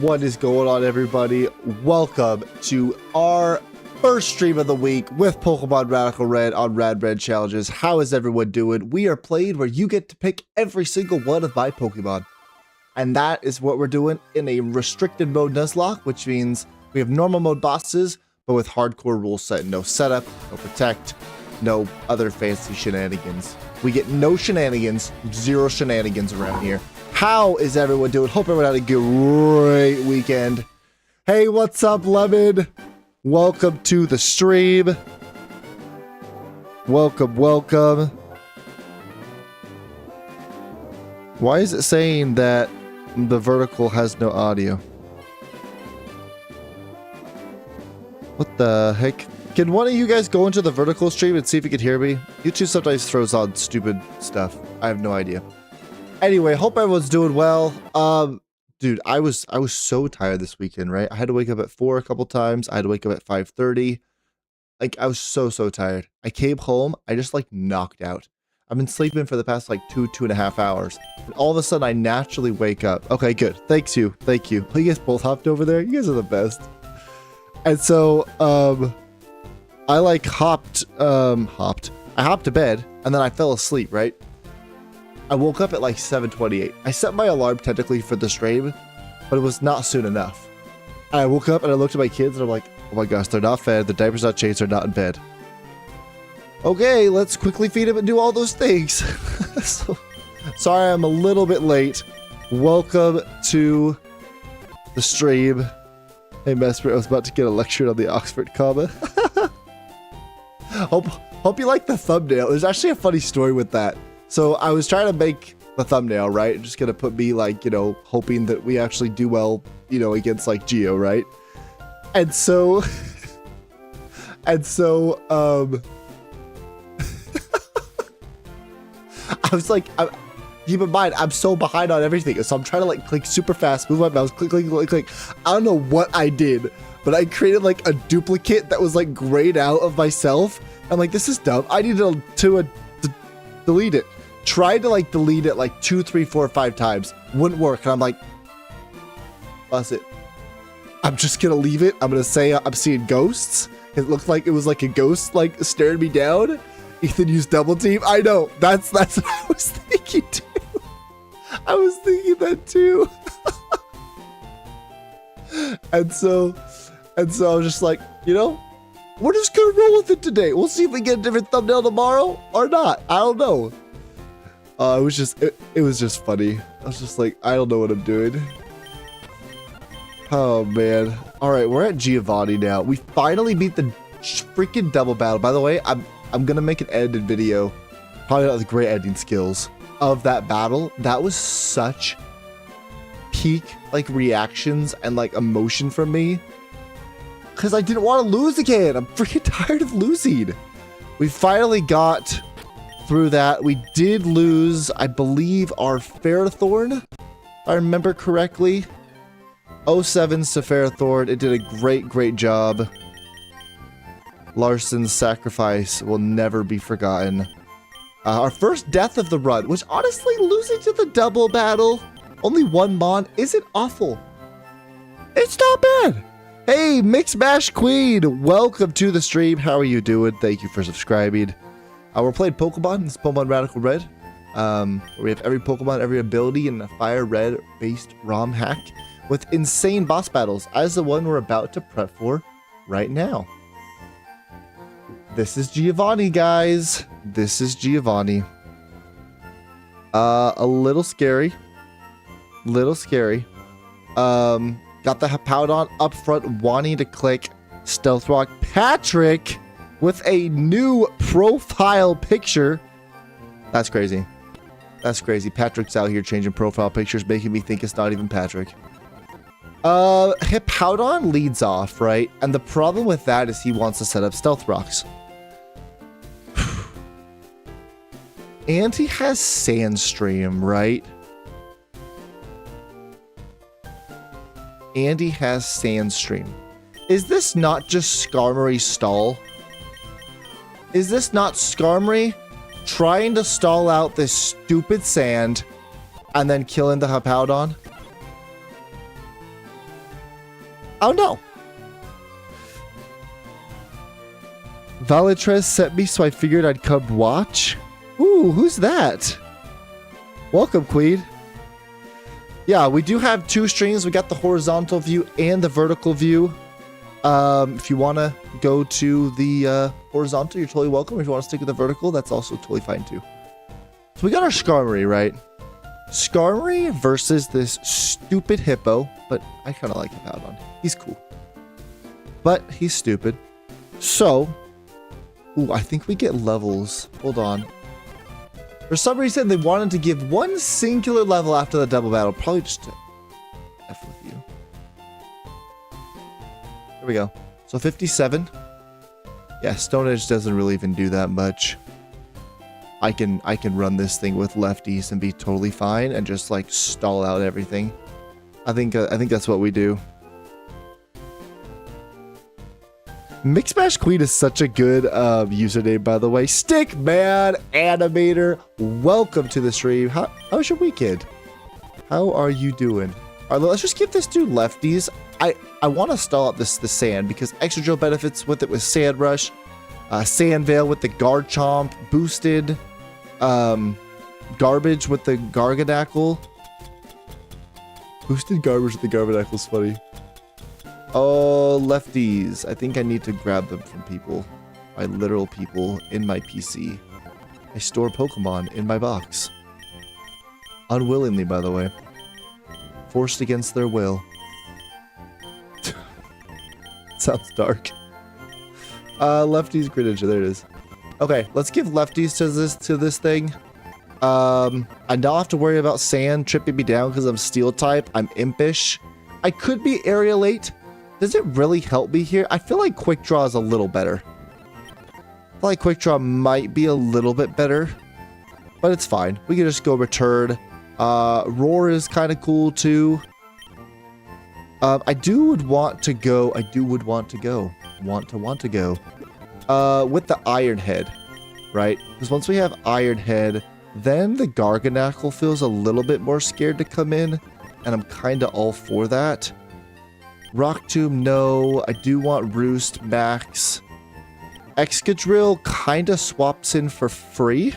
What is going on, everybody? Welcome to our first stream of the week with Pokemon Radical Red on Red Challenges. How is everyone doing? We are playing where you get to pick every single one of my Pokemon. And that is what we're doing in a restricted mode Nuzlocke, which means we have normal mode bosses, but with hardcore rules set. No setup, no protect, no other fancy shenanigans. We get no shenanigans, zero shenanigans around here. How is everyone doing? Hope everyone had a great weekend. Hey, what's up, Lemon? Welcome to the stream. Welcome. Why is it saying that the vertical has no audio? What the heck? Can one of you guys go into the vertical stream and see if you can hear me? YouTube sometimes throws on stupid stuff. I have no idea. Anyway, hope everyone's doing well. Dude, I was so tired this weekend, right? I had to wake up at 4 a couple times. I had to wake up at 5:30. Like, I was so tired. I came home, I just like knocked out. I've been sleeping for the past like 2.5 hours. And all of a sudden I naturally wake up. Okay, good. Thank you. Oh, you guys both hopped over there? You guys are the best. And so, I like hopped to bed and then I fell asleep, right? I woke up at like 7:28. I set my alarm technically for the stream, but it was not soon enough. And I woke up and I looked at my kids and I'm like, oh my gosh, they're not fed, the diaper's not changed, they're not in bed. Okay, let's quickly feed them and do all those things. So, sorry I'm a little bit late. Welcome to the stream. Hey Mesper, I was about to get a lecture on the Oxford comma. Hope you like the thumbnail. There's actually a funny story with that. So I was trying to make the thumbnail, right? Just gonna put me like, you know, hoping that we actually do well, you know, against like Geo, right? And so, I was like, keep in mind, I'm so behind on everything. So I'm trying to like click super fast, move my mouse, click. I don't know what I did, but I created like a duplicate that was like grayed out of myself. I'm like, this is dumb. I need to delete it. Tried to like delete it like 2, 3, 4, 5 times. Wouldn't work. And I'm like, bust it. I'm just gonna leave it. I'm gonna say I'm seeing ghosts. It looked like it was like a ghost like staring me down. Ethan used double team. I know. That's what I was thinking too. I was thinking that too. and so I was just like, you know, we're just gonna roll with it today. We'll see if we get a different thumbnail tomorrow or not. I don't know. It was just funny. I was just like, I don't know what I'm doing. Oh man. All right, we're at Giovanni now. We finally beat the freaking double battle. By the way, I'm gonna make an edited video, probably not with great editing skills, of that battle. That was such peak like reactions and like emotion from me. Because I didn't want to lose again. I'm freaking tired of losing. We finally got through that. We did lose, I believe, our Ferrothorn, if I remember correctly. 07's to Ferrothorn. It did a great job. Larson's sacrifice will never be forgotten. Our first death of the run, which honestly, losing to the double battle, only one Mon, isn't awful. It's not bad. Hey, Mix Mash Queen, welcome to the stream. How are you doing? Thank you for subscribing. We're playing Pokemon. It's Pokemon Radical Red. We have every Pokemon, every ability in a Fire Red based ROM hack with insane boss battles, as the one we're about to prep for right now. This is Giovanni, guys. This is Giovanni. A little scary. Got the Hippowdon up front, wanting to click Stealth Rock. Patrick with a new profile picture. That's crazy. Patrick's out here changing profile pictures, making me think it's not even Patrick. Hippowdon leads off, right? And the problem with that is he wants to set up Stealth Rocks. And he has Sandstream, right? And he has Sandstream. Is this not just Skarmory's stall? Is this not Skarmory trying to stall out this stupid sand and then killing the Hippowdon? Oh no. Valitres sent me, so I figured I'd come watch. Ooh, who's that? Welcome, Queen. Yeah, we do have two streams. We got the horizontal view and the vertical view. If you want to go to the horizontal, you're totally welcome. If you want to stick with the vertical, that's also totally fine too. So we got our Skarmory, right? Skarmory versus this stupid hippo, but I kind of like Hippowdon. He's cool. But he's stupid. So, ooh, I think we get levels. Hold on. For some reason, they wanted to give one singular level after the double battle. Probably just to F with you. There we go. So 57. Yeah, Stone Edge doesn't really even do that much. I can run this thing with lefties and be totally fine and just like stall out everything. I think that's what we do. Mixmash Queen is such a good username, by the way. Stickman Animator, welcome to the stream. How's your weekend? How are you doing? All right, let's just give this dude lefties. I want to stall out the sand because extra drill benefits with it with Sand Rush, Sand Veil with the Garchomp, boosted garbage with the Garganacl. Boosted garbage with the Garganacl is funny. Oh, lefties. I think I need to grab them from people. By literal people in my PC. I store Pokemon in my box. Unwillingly, by the way. Forced against their will. Sounds dark. Lefties Greninja, there it is. Okay, let's give lefties to this thing. I don't have to worry about sand tripping me down because I'm steel type. I'm impish. I could be Aerialate. Does it really help me here? I feel like Quick Draw is a little better. I feel like Quick Draw might be a little bit better. But it's fine. We can just go Return. Roar is kind of cool too. I would want to go with the Iron Head, right? Because once we Iron Head, then the Garganacl feels a little bit more scared to come in, and I'm kind of all for that. Rock Tomb, no. I do want Roost max. Excadrill kind of swaps in for free.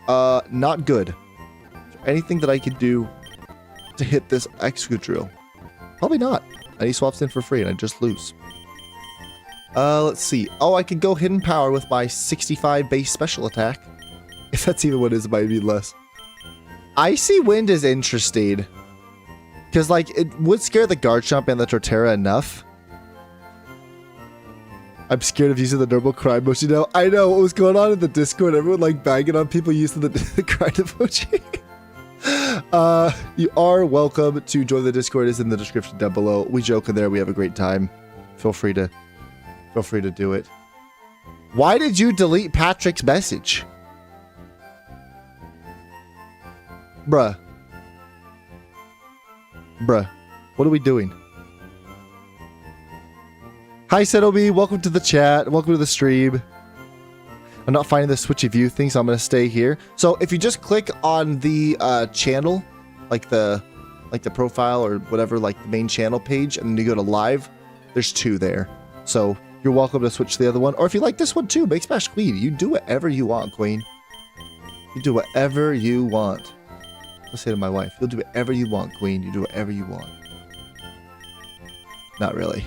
Not good. Anything that I could do to hit this Excadrill? Probably not. And he swaps in for free and I just lose. Let's see. Oh, I could go Hidden Power with my 65 base special attack. If that's even what it is, it might be less. Icy Wind is interesting. Because, like, it would scare the Garchomp and the Torterra enough. I'm scared of using the normal cry emoji now. I know what was going on in the Discord. Everyone, like, banging on people using the cry emoji. You are welcome to join the Discord. It's in the description down below. We joke in there. We have a great time. Feel free to do it. Why did you delete Patrick's message? Bruh, what are we doing? Hi, Setobi. Welcome to the chat. Welcome to the stream. I'm not finding the switchy view thing, so I'm going to stay here. So if you just click on the channel, like the profile or whatever, like the main channel page, and then you go to live, there's two there. So you're welcome to switch to the other one. Or if you like this one too, Make Smash Queen. You do whatever you want, Queen. You do whatever you want. I'll say to my wife, you'll do whatever you want, Queen. You do whatever you want. Not really.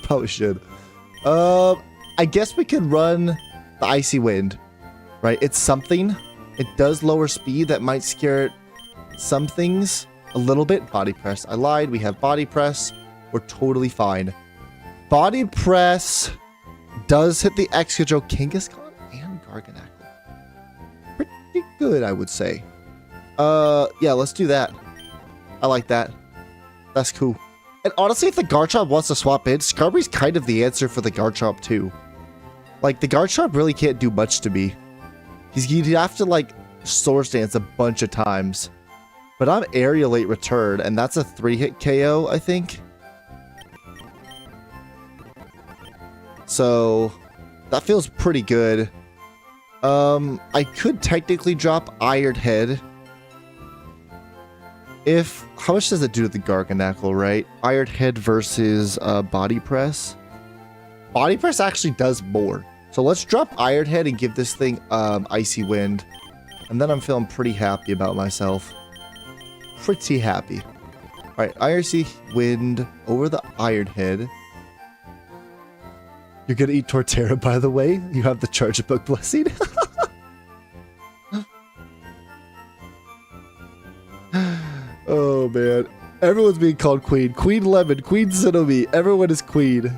Probably should. I guess we could run the Icy Wind, right? It's something. It does lower speed. That might scare some things a little bit. Body Press. I lied. We have Body Press. We're totally fine. Body Press does hit the Excadrill, Kangaskhan, and Garganacl. Pretty good, I would say. Yeah, let's do that. I like that. That's cool. And honestly, if the Garchomp wants to swap in, Skarmory's kind of the answer for the Garchomp too. Like, the Garchomp really can't do much to me. You'd have to, like, Swords Dance a bunch of times. But I'm Aerialate Return, and that's a 3-hit KO, I think. So, that feels pretty good. I could technically drop Iron Head. How much does it do to the Garganackle, right? Iron Head versus Body Press. Body Press actually does more. So let's drop Iron Head and give this thing Icy Wind. And then I'm feeling pretty happy about myself. Pretty happy. Alright, Icy Wind over the Iron Head. You're gonna eat Torterra, by the way. You have the Charge Book Blessing. Oh man. Everyone's being called Queen. Queen Lemon, Queen Zenobi. Everyone is Queen.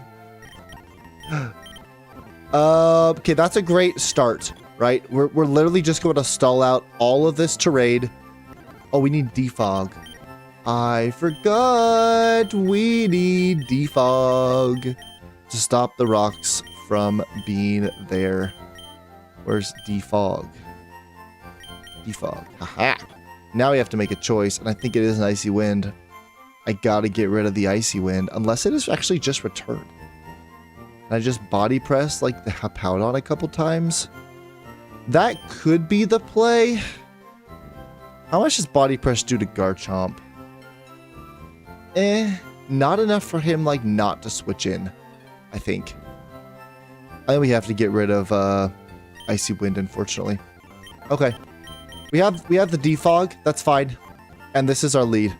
Okay, that's a great start, right? We're literally just going to stall out all of this terrain. Oh, we need defog. I forgot we need defog to stop the rocks from being there. Where's defog? Defog. Haha. Now we have to make a choice, and I think it is an Icy Wind. I gotta get rid of the Icy Wind, unless it is actually just returned. And I just body press like the Hippowdon a couple times. That could be the play. How much does body press do to Garchomp? Not enough for him like not to switch in, I think. I think we have to get rid of Icy Wind, unfortunately. Okay. We have the defog, that's fine. And this is our lead.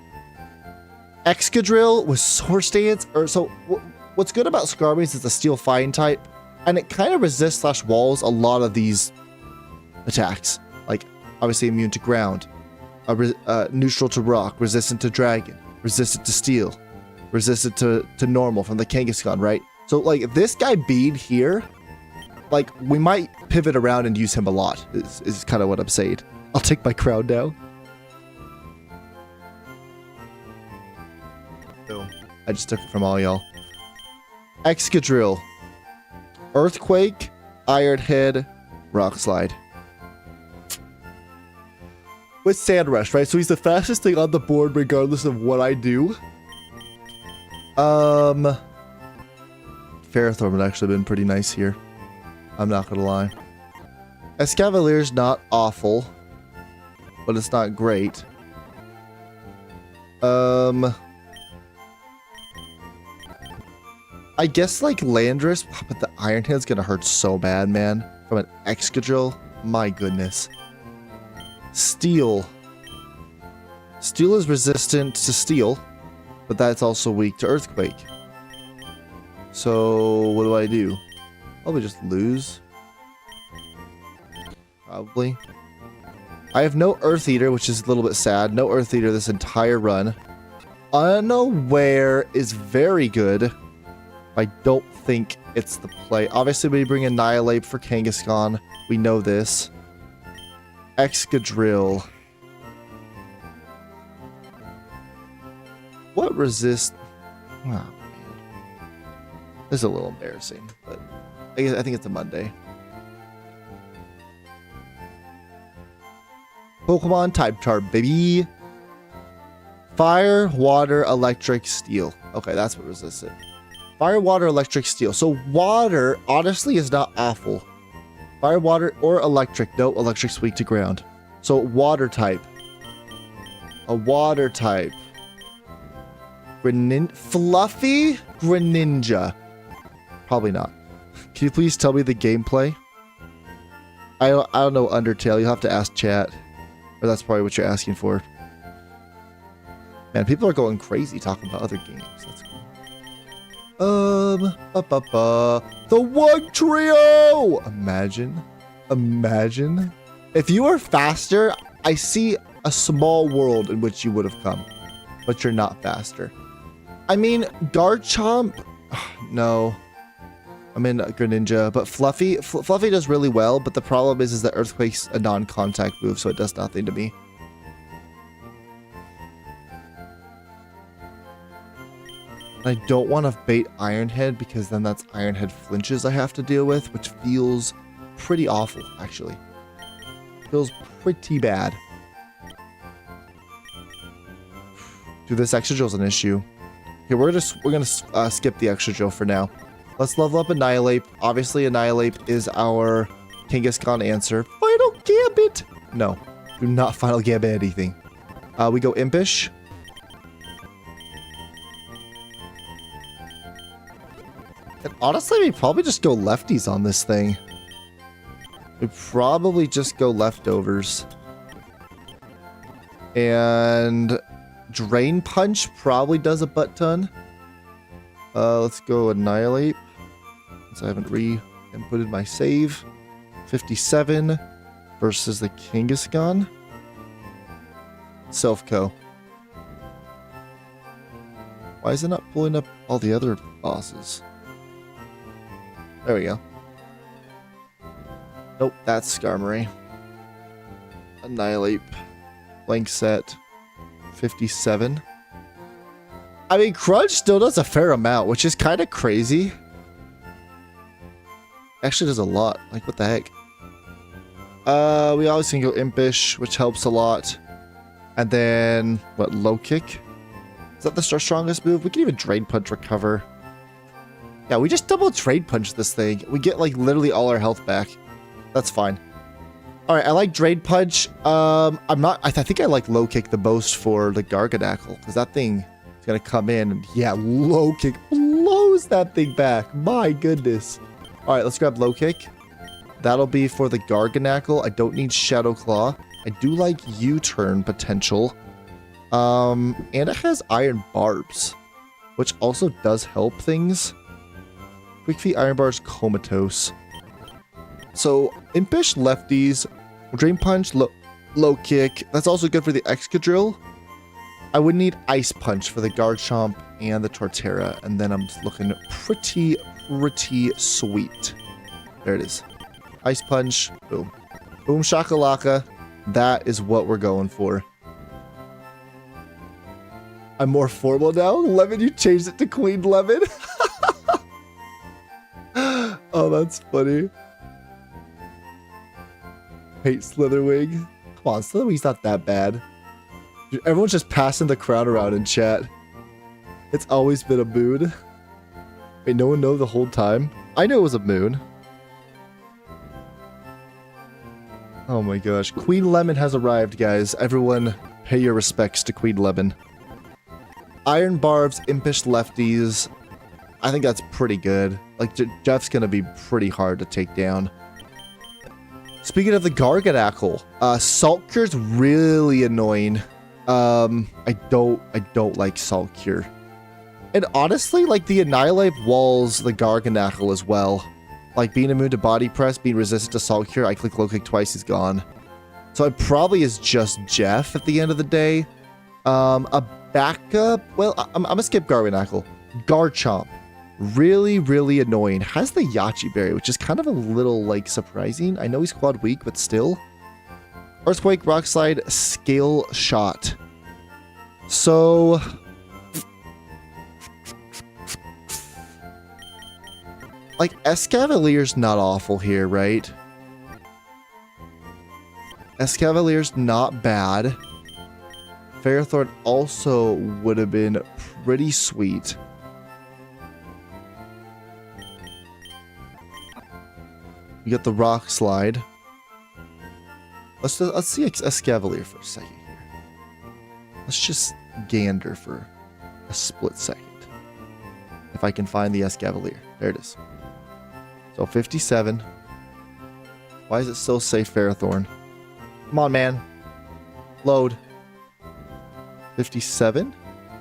Excadrill with Swords Dance, what's good about Skarmory is it's a Steel Fine type, and it kind of resists / walls a lot of these attacks. Like, obviously immune to ground, neutral to rock, resistant to dragon, resistant to steel, resistant to normal from the Kangaskhan, right? So, like, this guy being here, like, we might pivot around and use him a lot, is kind of what I'm saying. I'll take my crown now. Boom. I just took it from all y'all. Excadrill. Earthquake, Iron Head, Rock Slide. With Sand Rush, right? So he's the fastest thing on the board regardless of what I do. Ferrothorn would actually have been pretty nice here. I'm not gonna lie. Escavalier's not awful, but it's not great. I guess like Landorus, but the Iron Head's gonna hurt so bad, man. From an Excadrill, my goodness. Steel. Steel is resistant to steel, but that's also weak to Earthquake. So what do I do? Probably just lose. Probably. I have no Earth Eater, which is a little bit sad. No Earth Eater this entire run. Unaware is very good. I don't think it's the play. Obviously, we bring Annihilate for Kangaskhan. We know this. Excadrill. What resist? Oh, man. This is a little embarrassing, but I think it's a Monday. Pokemon type chart, baby. Fire, water, electric, steel. Okay, that's what resists it. Fire, water, electric, steel. So water, honestly, is not awful. Fire, water, or electric. No, electric's weak to ground. So water type. A water type. Fluffy Greninja. Probably not. Can you please tell me the gameplay? I don't know Undertale. You'll have to ask chat. Or that's probably what you're asking for. Man, people are going crazy talking about other games. That's cool. The Wug Trio! Imagine. If you were faster, I see a small world in which you would have come. But you're not faster. I mean, Garchomp... No. I'm in Greninja, but Fluffy does really well, but the problem is that Earthquake's a non-contact move, so it does nothing to me. I don't want to bait Iron Head, because then that's Iron Head flinches I have to deal with, which feels pretty awful, actually. Feels pretty bad. Dude, this Excadrill's an issue. Okay, we're gonna skip the Excadrill for now. Let's level up Annihilate. Obviously, Annihilate is our Kangaskhan answer. Final Gambit! No, do not Final Gambit anything. We go Impish. And honestly, we probably just go lefties on this thing. We probably just go leftovers. And Drain Punch probably does a butt ton. Let's go Annihilate. Since I haven't re-inputted my save. 57 versus the Kangaskhan. Self-Co. Why is it not pulling up all the other bosses? There we go. Nope, that's Skarmory. Annihilate. Blank set. 57. I mean, Crunch still does a fair amount, which is kind of crazy. Actually does a lot. Like, what the heck? We always can go Impish, which helps a lot. And then, what, Low Kick? Is that the strongest move? We can even Drain Punch recover. Yeah, we just double Drain Punch this thing. We get, like, literally all our health back. That's fine. Alright, I like Drain Punch. I think I like Low Kick the most for the Garganacl, because that thing is going to come in and, yeah, Low Kick blows that thing back. My goodness. Alright, let's grab Low Kick. That'll be for the Garganacl. I don't need Shadow Claw. I do like U-turn potential. And it has Iron Barbs, which also does help things. Quick Feet, Iron Bars, Comatose. So, Impish lefties, Drain Punch, Low Kick. That's also good for the Excadrill. I would need Ice Punch for the Garchomp and the Torterra, and then I'm looking pretty sweet. There it is. Ice Punch, boom. Boom shakalaka. That is what we're going for. I'm more formal now. Lemon, you changed it to Queen Lemon. Oh, that's funny. Hate Slitherwing. Come on, Slitherwing's not that bad. Dude, everyone's just passing the crown around in chat. It's always been a moon. Wait, no one knew the whole time? I knew it was a moon. Oh my gosh. Queen Lemon has arrived, guys. Everyone, pay your respects to Queen Lemon. Iron Barbs, Impish lefties. I think that's pretty good. Like, Jeff's gonna be pretty hard to take down. Speaking of the Garganacl, Salt Cure's really annoying. I don't like Salt Cure. And honestly, like, the Annihilate walls the Garganacl as well. Like, being immune to Body Press, being resistant to Salt Cure, I click Low Kick twice, he's gone. So it probably is just Jeff at the end of the day. A backup, well, I'm gonna skip Garganacl. Garchomp. Really annoying. Has the Yachi Berry, which is kind of a little, like, surprising. I know he's quad weak, but still. Earthquake, Rock Slide, Scale Shot. So... like, Escavalier's not awful here, right? Escavalier's not bad. Ferrothorn also would have been pretty sweet. We got the Rock Slide. Let's see Escavalier for a second here. Let's just gander for a split second. If I can find the Escavalier. There it is. So 57. Why is it still safe Ferrothorn? Come on, man. Load. 57?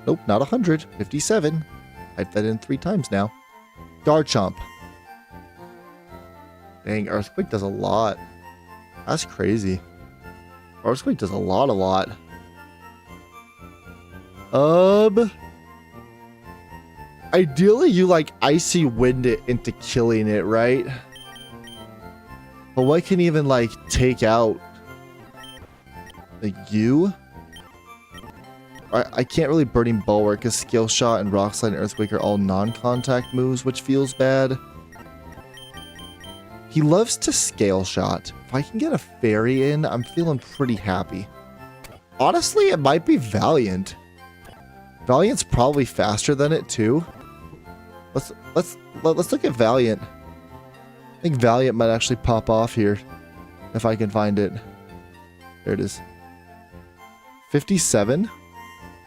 Nope, not 100. 57. Type that in 3 times now. Garchomp. Dang, Earthquake does a lot. That's crazy. Earthquake does a lot. Ideally, you, like, Icy Wind it into killing it, right? But what can even, like, take out? Like, you? I can't really Burning Bulwark because Scale Shot and Rock Slide and Earthquake are all non-contact moves, which feels bad. He loves to Scale Shot. If I can get a Fairy in, I'm feeling pretty happy. Honestly, it might be Valiant. Valiant's probably faster than it too. Let's look at Valiant. I think Valiant might actually pop off here if I can find it. There it is. 57.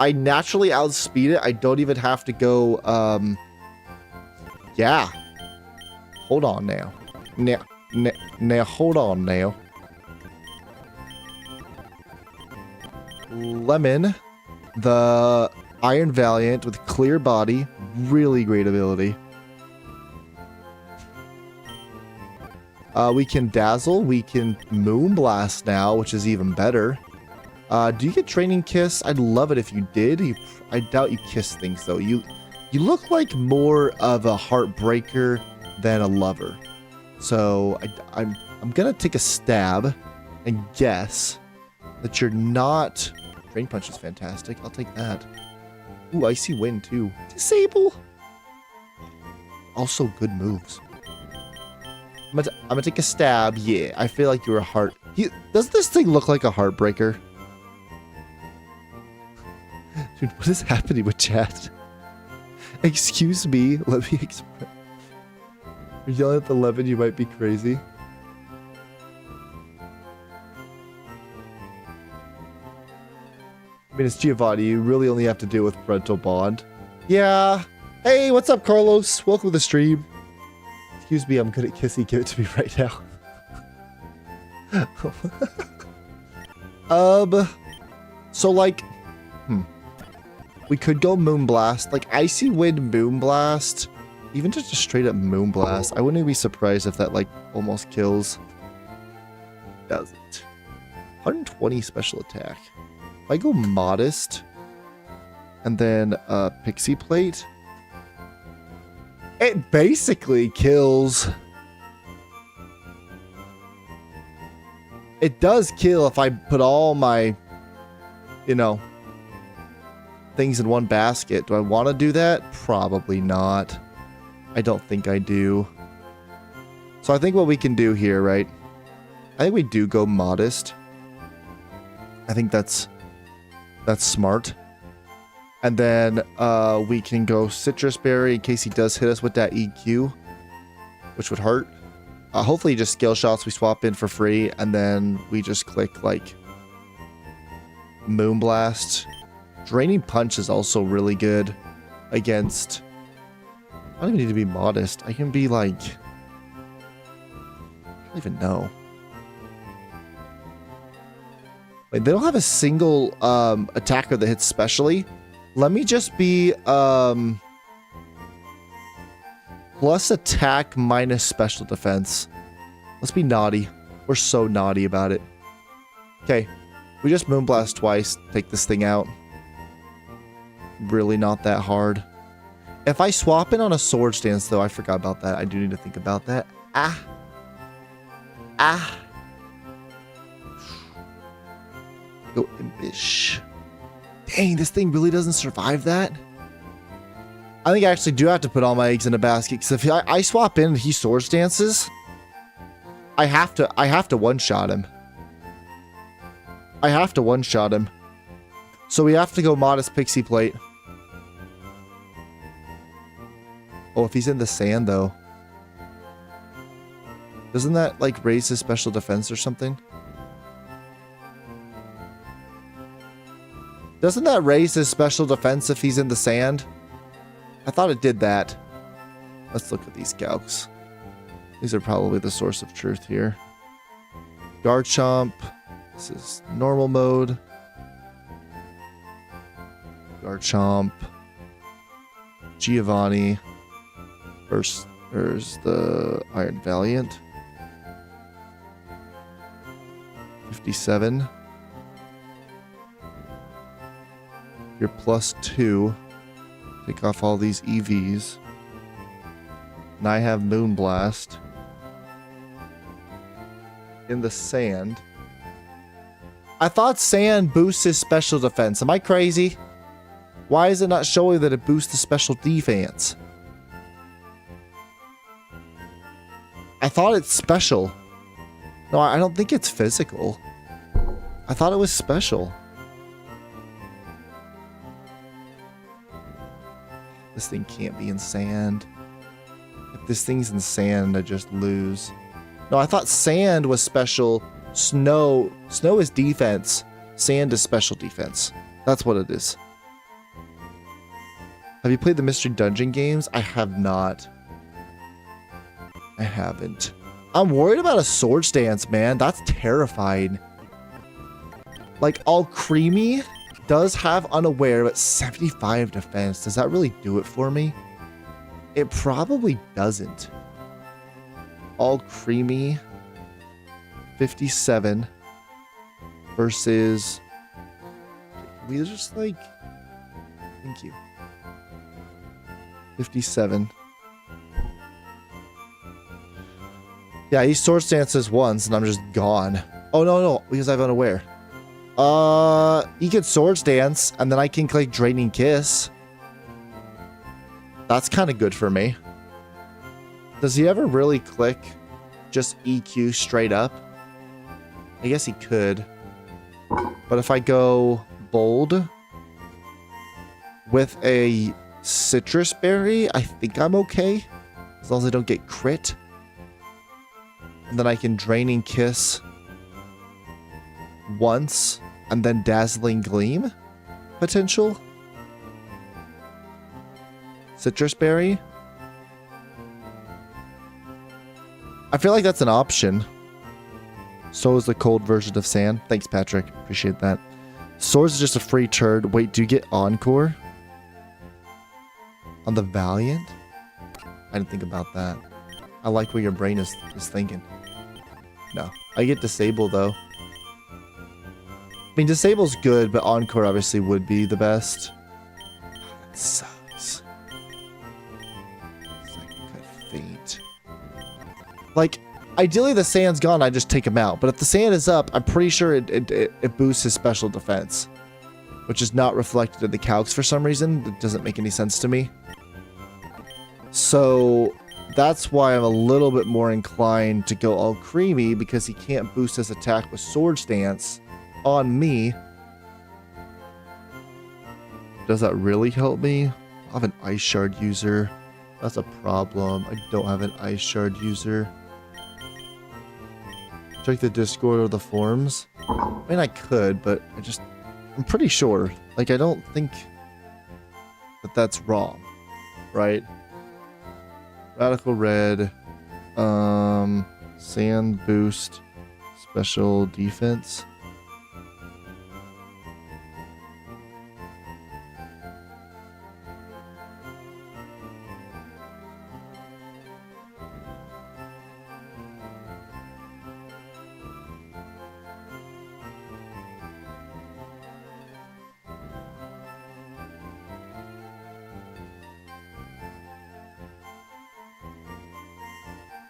I naturally outspeed it. I don't even have to go, yeah. Hold on now. Now, hold on now. Lemon, the Iron Valiant with clear body. Really great ability. We can Dazzle. We can Moonblast now, which is even better. Do you get Training Kiss? I'd love it if you did. I doubt you kiss things, though. You look like more of a heartbreaker than a lover. So I'm gonna take a stab and guess that you're not... Drain Punch is fantastic. I'll take that. Ooh, Icy Wind, too. Disable! Also good moves. I'm gonna take a stab. Yeah, I feel like you're a heart... Does this thing look like a heartbreaker? Dude, what is happening with chat? Excuse me, let me express. You're yelling at the 11, you might be crazy. I mean, it's Giovanni, you really only have to deal with parental bond. Yeah. Hey, what's up, Carlos? Welcome to the stream. Excuse me, I'm good at kissy. Give it to me right now. So like, we could go Moonblast, like Icy Wind Moonblast, even just a straight up Moonblast. I wouldn't be surprised if that like almost kills. Doesn't. 120 special attack. If I go Modest and then Pixie Plate, it basically kills. It does kill if I put all my, you know, things in one basket. Do I want to do that? Probably not. I don't think I do. So I think what we can do here, right? I think we do go Modest. I think that's smart. And then we can go Citrus Berry in case he does hit us with that EQ, which would hurt. Hopefully just skill shots we swap in for free, and then we just click like Moonblast. Draining Punch is also really good against... I don't even need to be Modest. I can be like... I don't even know. Wait, they don't have a single attacker that hits specially. Let me just be plus attack minus special defense. Let's be naughty. We're so naughty about it. Okay. We just Moonblast twice. Take this thing out. Really not that hard. If I swap in on a Sword Stance, though, I forgot about that. I do need to think about that. Go Impish. Dang, this thing really doesn't survive that? I think I actually do have to put all my eggs in a basket, because if I swap in and he Sword Stances, I have to one-shot him. I have to one-shot him. So we have to go Modest Pixie Plate. Oh, if he's in the sand, though. Doesn't that, like, raise his special defense or something? Doesn't that raise his special defense if he's in the sand? I thought it did that. Let's look at these calcs. These are probably the source of truth here. Garchomp. This is normal mode. Garchomp. Giovanni. First, there's the Iron Valiant. 57. You're +2. Take off all these EVs. And I have Moonblast. In the sand. I thought sand boosts his special defense. Am I crazy? Why is it not showing that it boosts the special defense? I thought it's special. No, I don't think it's physical. I thought it was special. This thing can't be in sand. If this thing's in sand, I just lose. No, I thought sand was special. Snow is defense. Sand is special defense. That's what it is. Have you played the Mystery Dungeon games? I have not. I haven't. I'm worried about a Sword Stance, man. That's terrifying. Like, all creamy does have unaware, but 75 defense. Does that really do it for me? It probably doesn't. All creamy 57 versus we just like thank you 57. Yeah, he sword stances once and I'm just gone. Oh no, because I have unaware. He could sword stance and then I can click Draining Kiss. That's kind of good for me. Does he ever really click just EQ straight up? I guess he could. But if I go bold with a citrus berry, I think I'm okay. As long as I don't get crit. And then I can Draining Kiss once and then Dazzling Gleam potential. Citrus berry. I feel like that's an option. So is the cold version of sand. Thanks, Patrick. Appreciate that. Swords is just a free turd. Wait, do you get Encore? On the Valiant? I didn't think about that. I like what your brain is thinking. No. I get Disable, though. I mean, Disable's good, but Encore obviously would be the best. That sucks. It's like a faint. Like, ideally the sand's gone, I just take him out. But if the sand is up, I'm pretty sure it boosts his special defense. Which is not reflected in the calcs for some reason. It doesn't make any sense to me. So, that's why I'm a little bit more inclined to go all creamy, because he can't boost his attack with Sword Stance on me. Does that really help me? I have an Ice Shard user. That's a problem. I don't have an Ice Shard user. Check the Discord or the forums. I mean, I could, but I'm pretty sure. Like, I don't think that that's wrong, right? Radical Red, Sand Boost, Special Defense.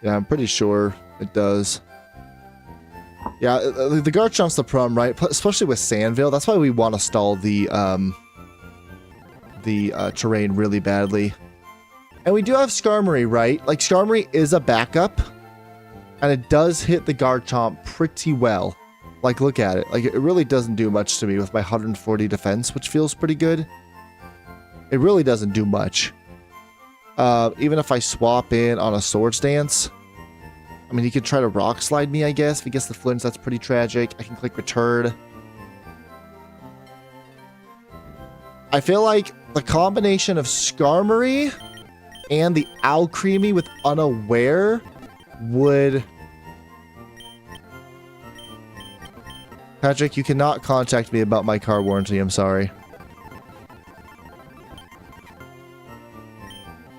Yeah, I'm pretty sure it does. Yeah, the Garchomp's the problem, right? Especially with Sandville. That's why we want to stall the terrain really badly. And we do have Skarmory, right? Like, Skarmory is a backup. And it does hit the Garchomp pretty well. Like, look at it. Like, it really doesn't do much to me with my 140 defense, which feels pretty good. It really doesn't do much. Even if I swap in on a Sword Stance, I mean, he could try to Rock Slide me, I guess. If he gets the flinch, that's pretty tragic. I can click Return. I feel like the combination of Skarmory and the Alcremie with Unaware would... Patrick, you cannot contact me about my car warranty. I'm sorry.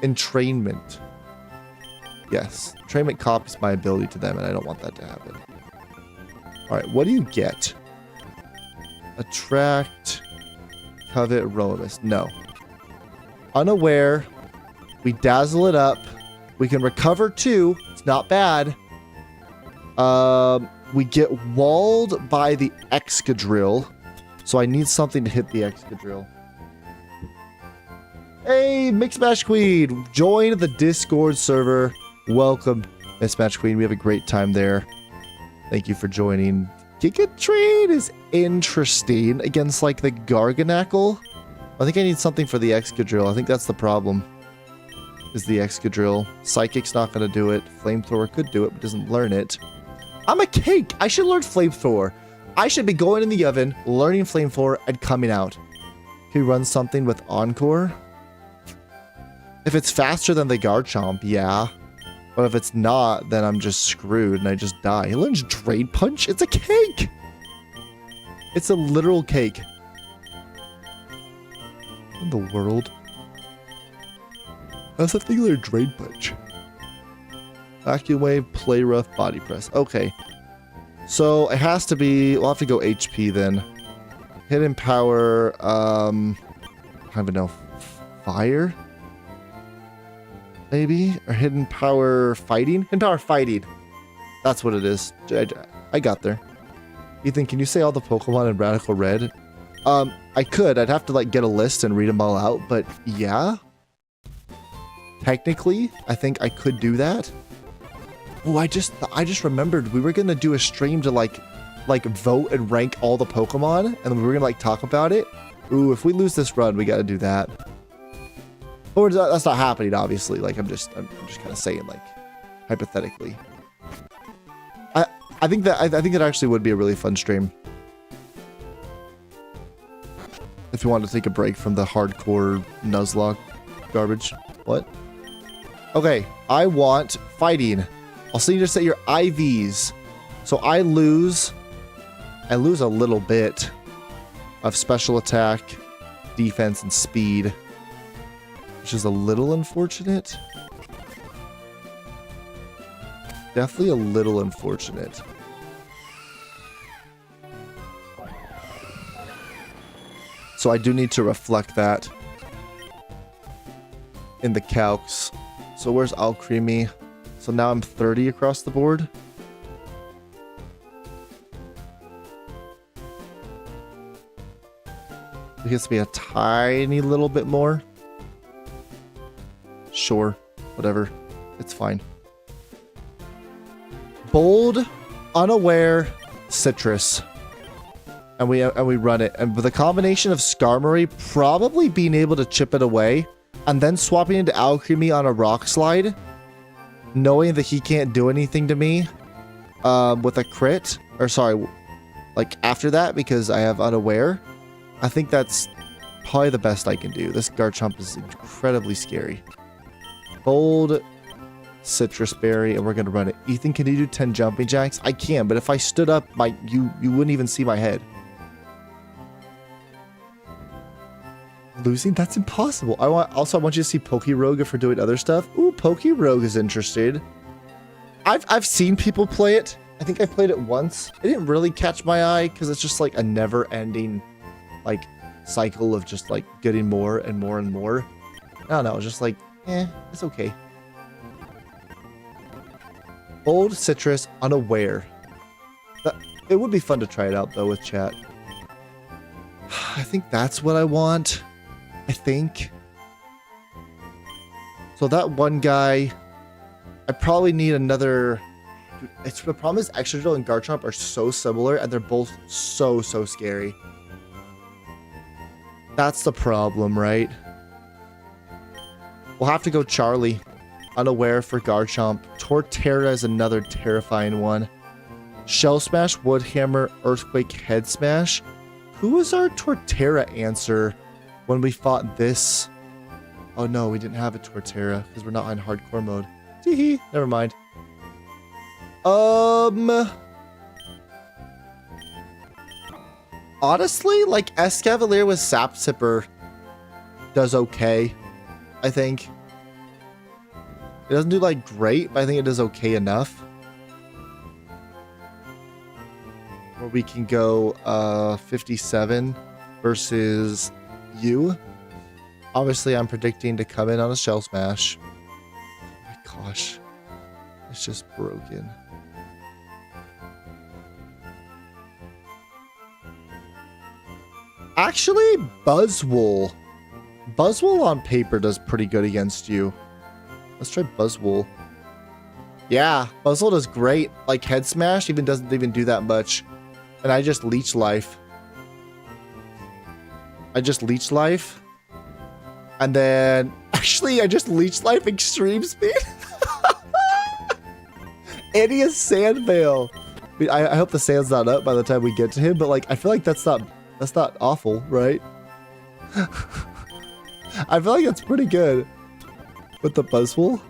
Entrainment. Yes. Entrainment copies my ability to them, and I don't want that to happen. Alright, what do you get? Attract. Covet. Roamus. No. Unaware. We dazzle it up. We can recover 2. It's not bad. We get walled by the Excadrill. So I need something to hit the Excadrill. Hey, Mixed Match Queen! Join the Discord server. Welcome, Mixed Match Queen. We have a great time there. Thank you for joining. Giga Trade is interesting against, like, the Garganackle. I think I need something for the Excadrill. I think that's the problem. Is the Excadrill. Psychic's not going to do it. Flamethrower could do it, but doesn't learn it. I'm a cake! I should learn Flamethrower. I should be going in the oven, learning Flame 4, and coming out. Can we run something with Encore? If it's faster than the Garchomp, yeah. But if it's not, then I'm just screwed and I just die. He learns Drain Punch? It's a cake! It's a literal cake. In the world? How's that thing learn Drain Punch? Vacuum Wave, Play Rough, Body Press. Okay. So it has to be... We'll have to go HP then. Hidden Power, I don't even know. Fire? Maybe? Or Hidden Power Fighting? Hidden Power Fighting. That's what it is. I got there. Ethan, can you say all the Pokemon in Radical Red? I could. I'd have to like get a list and read them all out, but yeah. Technically, I think I could do that. Oh, I just remembered we were gonna do a stream to like vote and rank all the Pokemon, and we were gonna like talk about it. Ooh, if we lose this run, we gotta do that. Or that's not happening, obviously. Like I'm just kind of saying, like, hypothetically. I think it actually would be a really fun stream. If you wanted to take a break from the hardcore Nuzlocke garbage. What? Okay, I want fighting. I'll see you to set your IVs. So I lose a little bit of special attack, defense, and speed, which is a little unfortunate. Definitely a little unfortunate. So I do need to reflect that in the calcs. So where's Alcremie? So now I'm 30 across the board. It gets me a tiny little bit more. Sure, whatever. It's fine. Bold, Unaware, Citrus. And we run it. And with a combination of Skarmory probably being able to chip it away, and then swapping into Alcremie on a Rock Slide, knowing that he can't do anything to me with a crit, or sorry, like after that, because I have Unaware, I think that's probably the best I can do. This Garchomp is incredibly scary. Bold, Citrus Berry, and we're gonna run it. Ethan, can you do 10 jumping jacks? I can, but if I stood up, you wouldn't even see my head. Losing? That's impossible. I want you to see Pokerogue if we're doing other stuff. Ooh, Pokerogue is interested. I've seen people play it. I think I played it once. It didn't really catch my eye because it's just like a never-ending like cycle of just like getting more and more and more. I don't know, just like, it's okay. Bold, Citrus, Unaware. It would be fun to try it out though with chat. I think that's what I want. I think. So that one guy, I probably need another. Dude, the problem is Excadrill and Garchomp are so similar and they're both so scary. That's the problem, right? We'll have to go Charlie. Unaware for Garchomp. Torterra is another terrifying one. Shell Smash, Wood Hammer, Earthquake, Head Smash. Who was our Torterra answer when we fought this? Oh no, we didn't have a Torterra because we're not on hardcore mode. Teehee, never mind. Honestly, like Escavalier with Sap Sipper does okay, I think. It doesn't do like great, but I think it does okay enough. Or we can go 57 versus you. Obviously, I'm predicting to come in on a Shell Smash. Oh my gosh. It's just broken. Actually, Buzzwole. Buzzwole on paper does pretty good against you. Let's try Buzzwole. Yeah, Buzzwole does great. Like Head Smash doesn't even do that much. And I just Leech Life. And then actually I just Leech Life Extreme Speed. And he has Sand Veil. mean, I hope the sand's not up by the time we get to him, but like, I feel like that's not awful, right? I feel like that's pretty good. With the Buzzwole.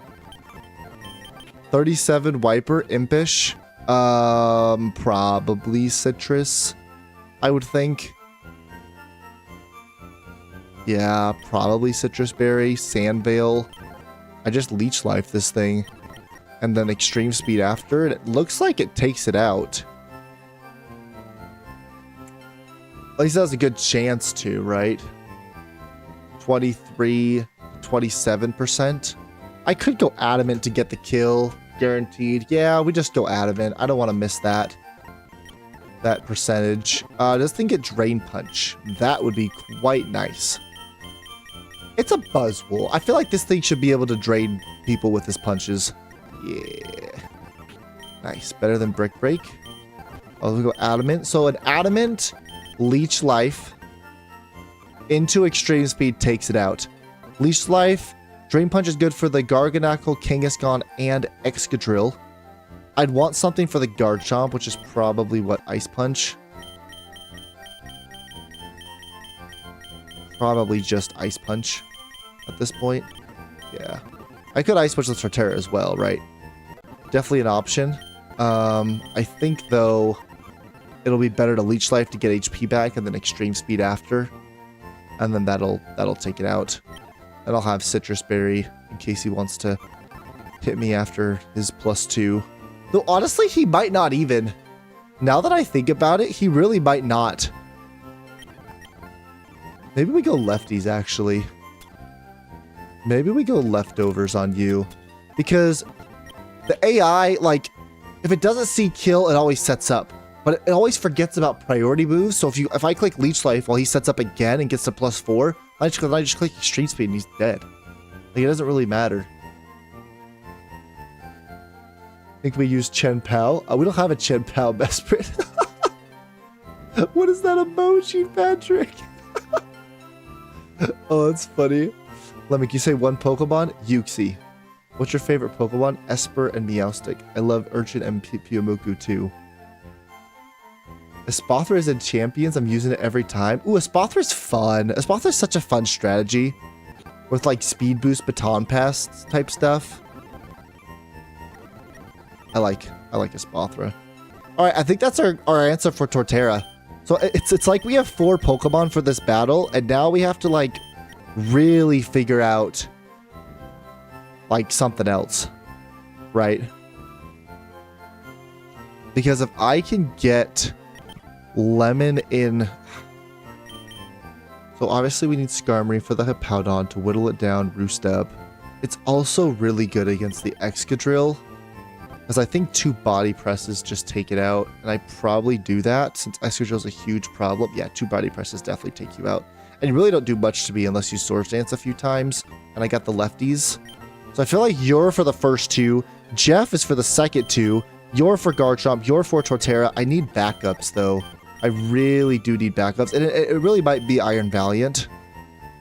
37 Wiper, Impish. Probably Citrus, I would think. Yeah, probably Citrus Berry, Sandvale. I just Leech Life this thing. And then Extreme Speed after, and it looks like it takes it out. At least it has a good chance to, right? 23, 27%. I could go Adamant to get the kill. Guaranteed. Yeah, we just go Adamant. I don't want to miss that percentage. Does this thing get Drain Punch? That would be quite nice. It's a Buzzwole. I feel like this thing should be able to drain people with his punches. Yeah. Nice. Better than Brick Break. Oh, we go Adamant. So an Adamant Leech Life into Extreme Speed takes it out. Leech Life. Drain Punch is good for the Garganacl, Kangaskhan, and Excadrill. I'd want something for the Garchomp, which is probably what, Ice Punch? Probably just Ice Punch at this point. Yeah. I could Ice Punch the Torterra as well, right? Definitely an option. I think, though, it'll be better to Leech Life to get HP back and then Extreme Speed after. And then that'll take it out. And I'll have Citrus Berry in case he wants to hit me after his +2. Though honestly, he might not even. Now that I think about it, he really might not. Maybe we go lefties, actually. Maybe we go leftovers on you. Because the AI, like, if it doesn't see kill, it always sets up. But it always forgets about priority moves. So if I click Leech Life while he sets up again and gets to +4, I just click Extreme Speed and he's dead. Like, it doesn't really matter. I think we use Chen Pao. We don't have a Chen Pao Besprit. What is that emoji, Patrick? Oh, that's funny. Let me, can you say one Pokemon? Uxie. What's your favorite Pokemon? Esper and Meowstic. I love Urchin and Piomuku too. Espathra is in Champions. I'm using it every time. Ooh, Espathra's fun. Espathra's such a fun strategy. With like Speed Boost, Baton Pass type stuff. I like Espathra. Alright, I think that's our answer for Torterra. So it's like we have 4 Pokemon for this battle, and now we have to like really figure out like something else. Right? Because if I can get Lemon in... So obviously we need Skarmory for the Hippowdon to whittle it down, roost up. It's also really good against the Excadrill, because I think 2 body presses just take it out, and I probably do that since Excadrill's a huge problem. Yeah, 2 body presses definitely take you out. And you really don't do much to me unless you Swords Dance a few times, and I got the lefties. So I feel like you're for the first 2, Jeff is for the second 2, you're for Garchomp, you're for Torterra. I need backups though. I really do need backups, and it really might be Iron Valiant.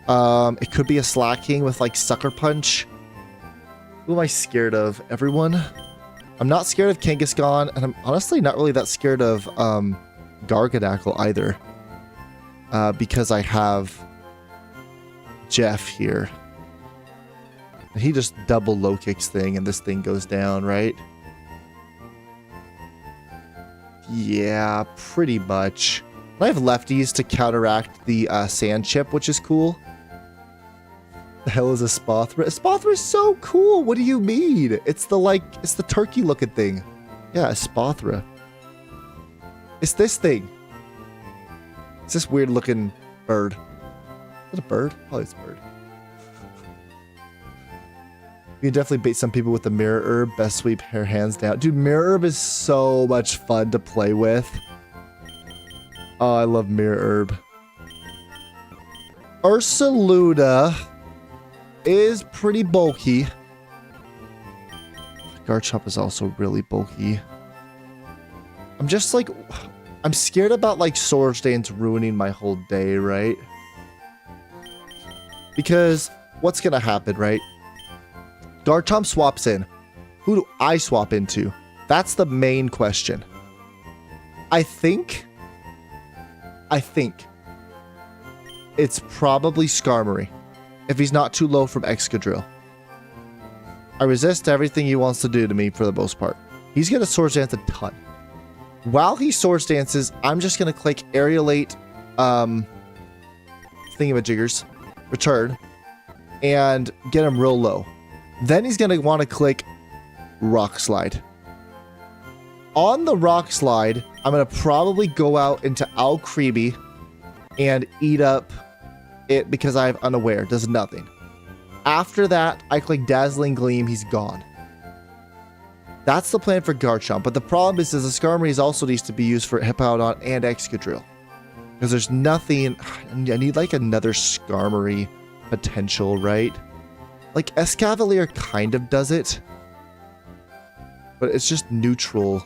It could be a Slacking with like Sucker Punch. Who am I scared of? Everyone? I'm not scared of Kangaskhan, and I'm honestly not really that scared of Garganacl either. Because I have Jeff here. And he just double low kicks thing, and this thing goes down, right? Yeah, pretty much. I have lefties to counteract the Sand Chip, which is cool. The hell is a Espathra? Espathra is so cool. What do you mean? It's the turkey looking thing. Yeah, Espathra. It's this thing. It's this weird looking bird. Is it a bird? Oh, it's a bird. You can definitely bait some people with the Mirror Herb. Best sweep hair hands down. Dude, Mirror Herb is so much fun to play with. Oh, I love Mirror Herb. Ursaluna is pretty bulky. Garchomp is also really bulky. I'm just like... I'm scared about like Swords Dance ruining my whole day, right? Because what's gonna happen, right? Garchomp swaps in. Who do I swap into? That's the main question. I think it's probably Skarmory, if he's not too low from Excadrill. I resist everything he wants to do to me for the most part. He's going to Swords Dance a ton. While he Swords Dances, I'm just going to click Aerialate Thingamajiggers, Return, and get him real low. Then he's going to want to click Rock Slide. On the Rock Slide, I'm going to probably go out into Alcremie and eat up it because I have Unaware. Does nothing. After that, I click Dazzling Gleam. He's gone. That's the plan for Garchomp. But the problem is the Skarmory also needs to be used for Hippowdon and Excadrill. Because there's nothing... I need like another Skarmory potential, right? Like Escavalier kind of does it. But it's just neutral.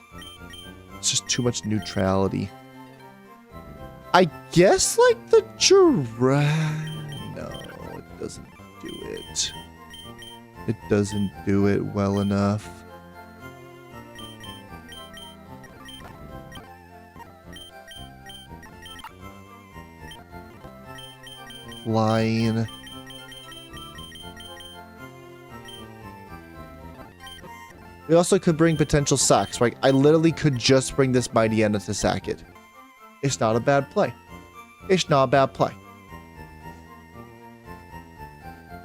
It's just too much neutrality. I guess like the Giraffe... No, it doesn't do it. It doesn't do it well enough. Flying. We also could bring potential sacks, right? I literally could just bring this Mightyena to sack it. It's not a bad play. It's not a bad play.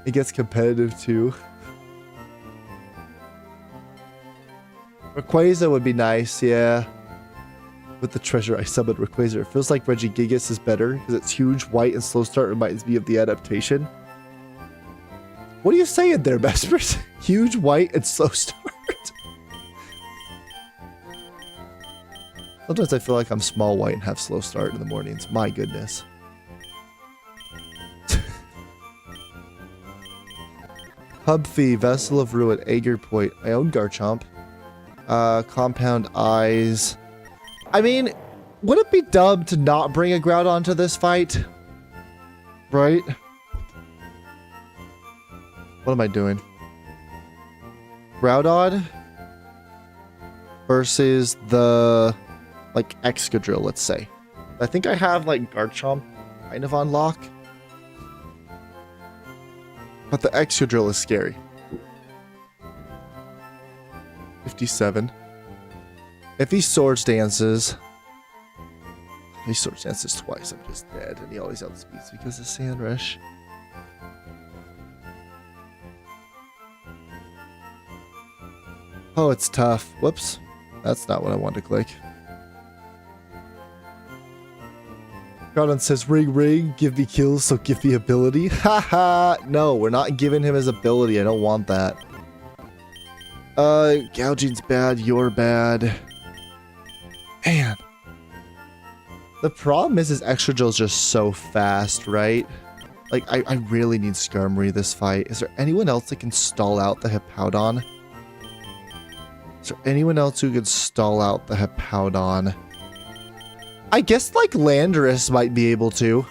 It gets competitive too. Rayquaza would be nice, yeah. With the treasure, I summoned Rayquaza. It feels like Regigigas is better because it's huge, white, and slow start reminds me of the adaptation. What are you saying there, Vespers? Huge, white, and slow start. Sometimes I feel like I'm small, white, and have slow start in the mornings. My goodness. Hubfee, Vessel of Ruin, Aegir Point. I own Garchomp. Compound Eyes. I mean, would it be dumb to not bring a Groudon to this fight? Right? What am I doing? Groudon versus the, like, Excadrill, let's say. I think I have, like, Garchomp kind of on lock. But the Excadrill is scary. 57. If he Swords Dances... He Swords Dances twice, I'm just dead. And he always outspeeds because of Sand Rush. Oh, it's tough. Whoops. That's not what I wanted to click. Groudon says, ring, ring, give me kills, so give me ability. Haha! No, we're not giving him his ability. I don't want that. Gouging's bad, you're bad. Man. The problem is his Excadrill's just so fast, right? Like, I really need Skarmory this fight. Is there anyone else that can stall out the Hippowdon? Is there anyone else who could stall out the Hippowdon? I guess, like, Landorus might be able to.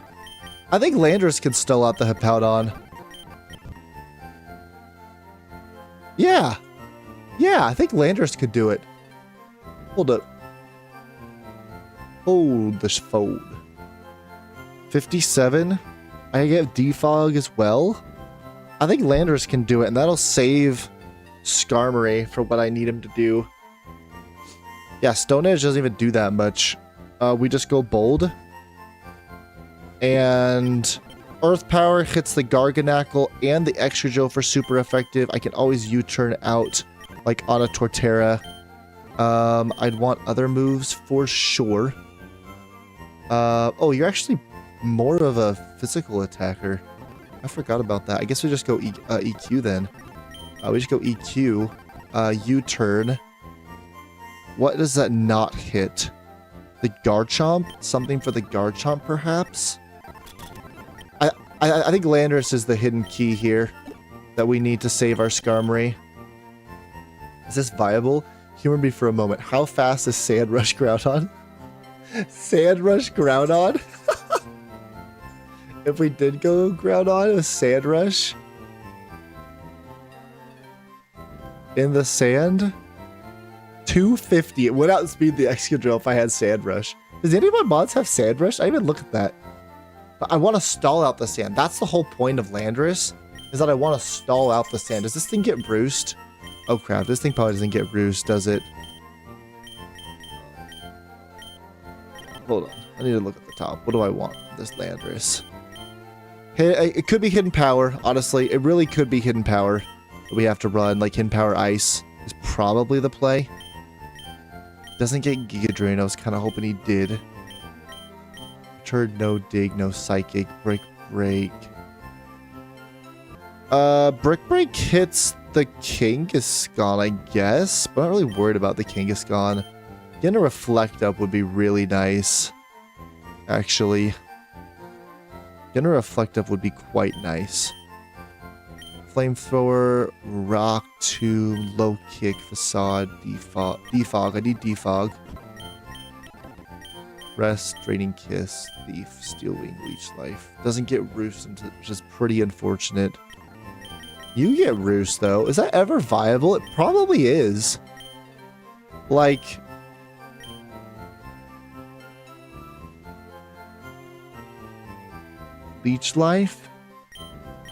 I think Landorus can stall out the Hippowdon. Yeah. Yeah, I think Landorus could do it. Hold up. Hold this fold. 57. I get Defog as well. I think Landorus can do it, and that'll save Skarmory for what I need him to do. Yeah, Stone Edge doesn't even do that much. We just go bold. And Earth Power hits the Garganacl and the Excadrill for super effective. I can always U-turn out, like, on a Torterra. I'd want other moves for sure. Oh, you're actually more of a physical attacker. I forgot about that. I guess we just go EQ then. We just go EQ. U-turn. What does that not hit? The Garchomp? Something for the Garchomp, perhaps? I think Landorus is the hidden key here that we need to save our Skarmory. Is this viable? Humor me for a moment. How fast is Sand Rush Groudon? Sand Rush Groudon? If we did go Groudon with Sand Rush in the sand? 250. It would outspeed the Excadrill if I had Sand Rush. Does any of my mods have Sand Rush? I didn't even look at that. But I want to stall out the sand. That's the whole point of Landorus, is that I want to stall out the sand. Does this thing get roost? Oh crap, this thing probably doesn't get roost, does it? Hold on, I need to look at the top. What do I want for this Landorus? It could be Hidden Power, honestly. It really could be Hidden Power that we have to run. Like Hidden Power Ice is probably the play. Doesn't get Giga Drain. I was kind of hoping he did. Turd, no Dig, no Psychic. Brick Break. Brick Break hits the Kangaskhan, I guess. But I'm not really worried about the Kangaskhan. Getting a Reflect Up would be really nice. Actually. Getting a Reflect Up would be quite nice. Flamethrower, Rock Tomb, Low Kick, Facade, Defog. I need Defog. Rest, Draining Kiss, Thief, Steel Wing, Leech Life. Doesn't get Roost, which is pretty unfortunate. You get Roost, though. Is that ever viable? It probably is. Like... Leech Life?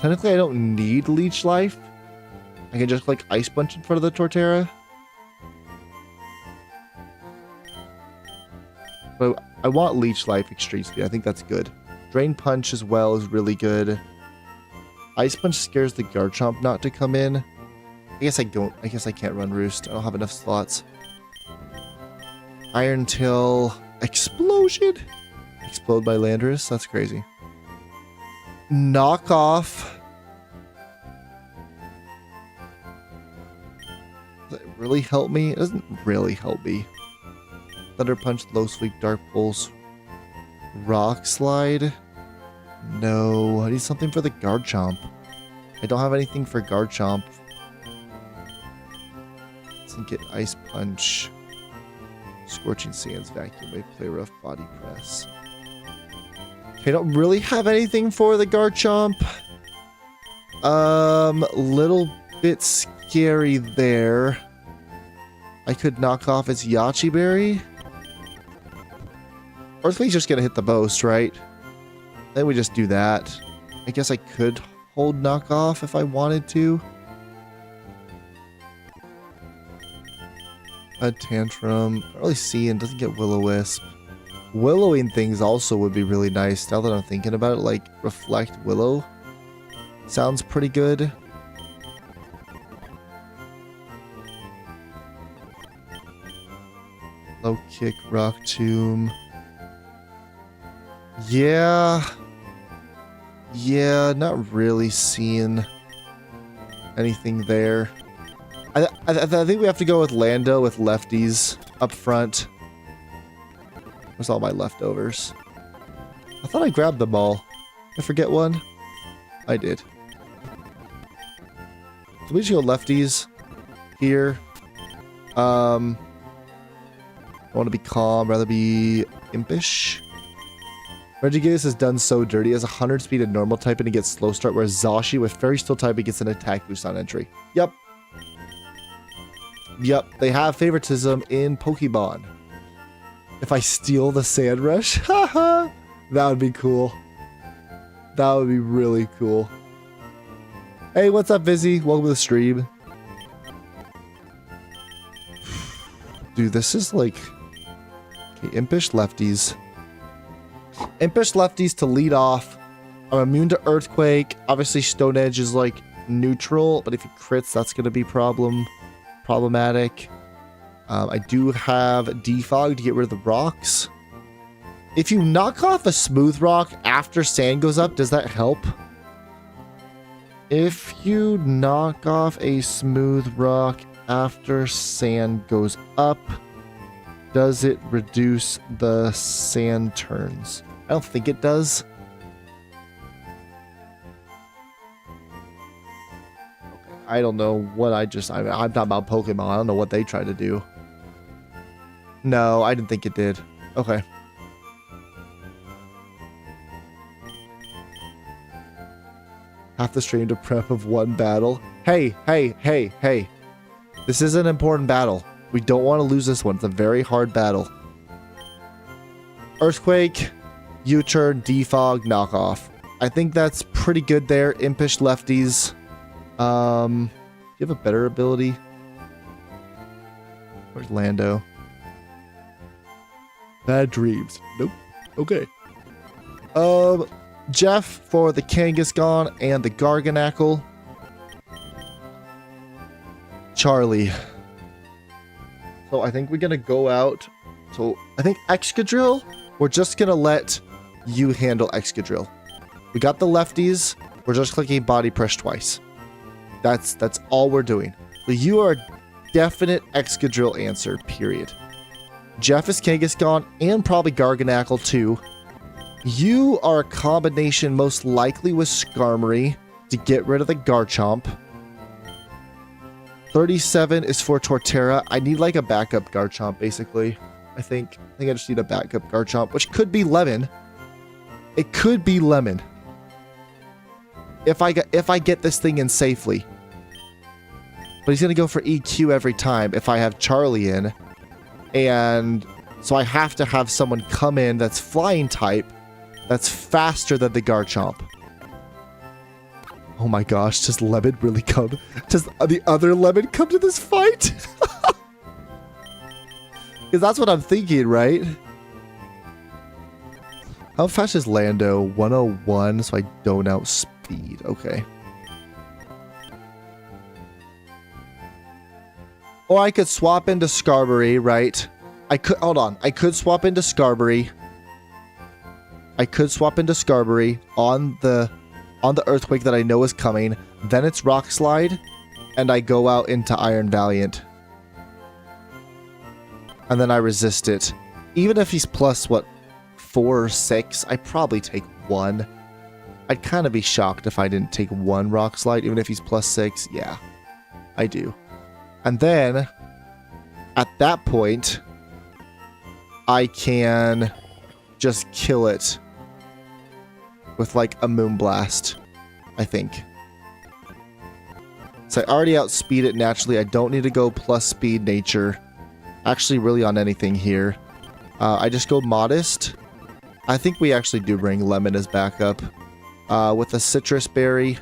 Technically, I don't need Leech Life. I can just like Ice Punch in front of the Torterra. But I want Leech Life Extreme Speed. I think that's good. Drain Punch as well is really good. Ice Punch scares the Garchomp not to come in. I guess I can't run Roost. I don't have enough slots. Iron Tail Explosion. Explode by Landorus. That's crazy. Knock off. Does it really help me? It doesn't really help me. Thunder Punch, Low Sweep, Dark Pulse, Rock Slide. No, I need something for the Garchomp. I don't have anything for Garchomp. Doesn't get Ice Punch. Scorching Sands, Vacuum Wave, Play Rough, Body Press. I don't really have anything for the Garchomp. Little bit scary there. I could knock off its Yachi Berry. Earthquake's just gonna hit the most, right? Then we just do that. I guess I could hold knockoff if I wanted to. A Tantrum. Not really seeing. Doesn't get Will-O-Wisp. Willowing things also would be really nice. Now that I'm thinking about it, like Reflect Willow sounds pretty good. Low Kick, Rock Tomb. Yeah, not really seeing anything there. I think we have to go with Lando with lefties up front. Where's all my leftovers? I thought I grabbed them all. Did I forget one? I did. So we just go lefties here. I want to be calm, rather be impish. Regigigas is done so dirty. It has 100 speed and normal type and it gets slow start, whereas Zashi with Fairy Steel type it gets an attack boost on entry. Yep. Yep, they have favoritism in Pokemon. If I steal the Sand Rush, haha, that would be cool. That would be really cool. Hey, what's up, Vizzy? Welcome to the stream. Dude, this is like... Okay, Impish Lefties. Impish Lefties to lead off. I'm immune to Earthquake. Obviously, Stone Edge is like neutral, but if he crits, that's going to be problematic. I do have Defog to get rid of the rocks. If you knock off a Smooth Rock after Sand goes up, does that help? If you knock off a Smooth Rock after Sand goes up, does it reduce the Sand turns? I don't think it does. Okay, I don't know what I'm talking about Pokemon. I don't know what they try to do. No, I didn't think it did. Okay. Half the stream to prep of one battle. Hey. This is an important battle. We don't want to lose this one. It's a very hard battle. Earthquake, U-turn, defog, knockoff. I think that's pretty good there. Impish lefties. Do you have a better ability? Where's Lando? Bad dreams. Nope. Okay. Jeff for the Kangaskhan and the Garganackle. Charlie. So I think we're gonna go out. So I think Excadrill, we're just gonna let you handle Excadrill. We got the lefties. We're just clicking body press twice. That's all we're doing. So you are a definite Excadrill answer, period. Jeff is Kangaskhan and probably Garganackle too. You are a combination most likely with Skarmory to get rid of the Garchomp. 37 is for Torterra. I need like a backup Garchomp basically. I think I just need a backup Garchomp, which could be Lemon. It could be Lemon. If I get this thing in safely. But he's gonna go for EQ every time if I have Charlie in. And so I have to have someone come in that's flying type, that's faster than the Garchomp. Oh my gosh, does Lemon really come? Does the other Lemon come to this fight? Because that's what I'm thinking, right? How fast is Lando? 101, so I don't outspeed. Okay. Or I could swap into Skarmory, right? I could swap into Skarmory. I could swap into Skarmory on the Earthquake that I know is coming. Then it's Rock Slide, and I go out into Iron Valiant. And then I resist it. Even if he's plus, what, 4 or 6, I probably take 1. I'd kind of be shocked if I didn't take 1 Rock Slide, even if he's plus 6. Yeah, I do. And then, at that point, I can just kill it with like a Moonblast, I think. So I already outspeed it naturally. I don't need to go plus speed nature. Actually, really on anything here. I just go modest. I think we actually do bring Lemon as backup. With a Citrus Berry.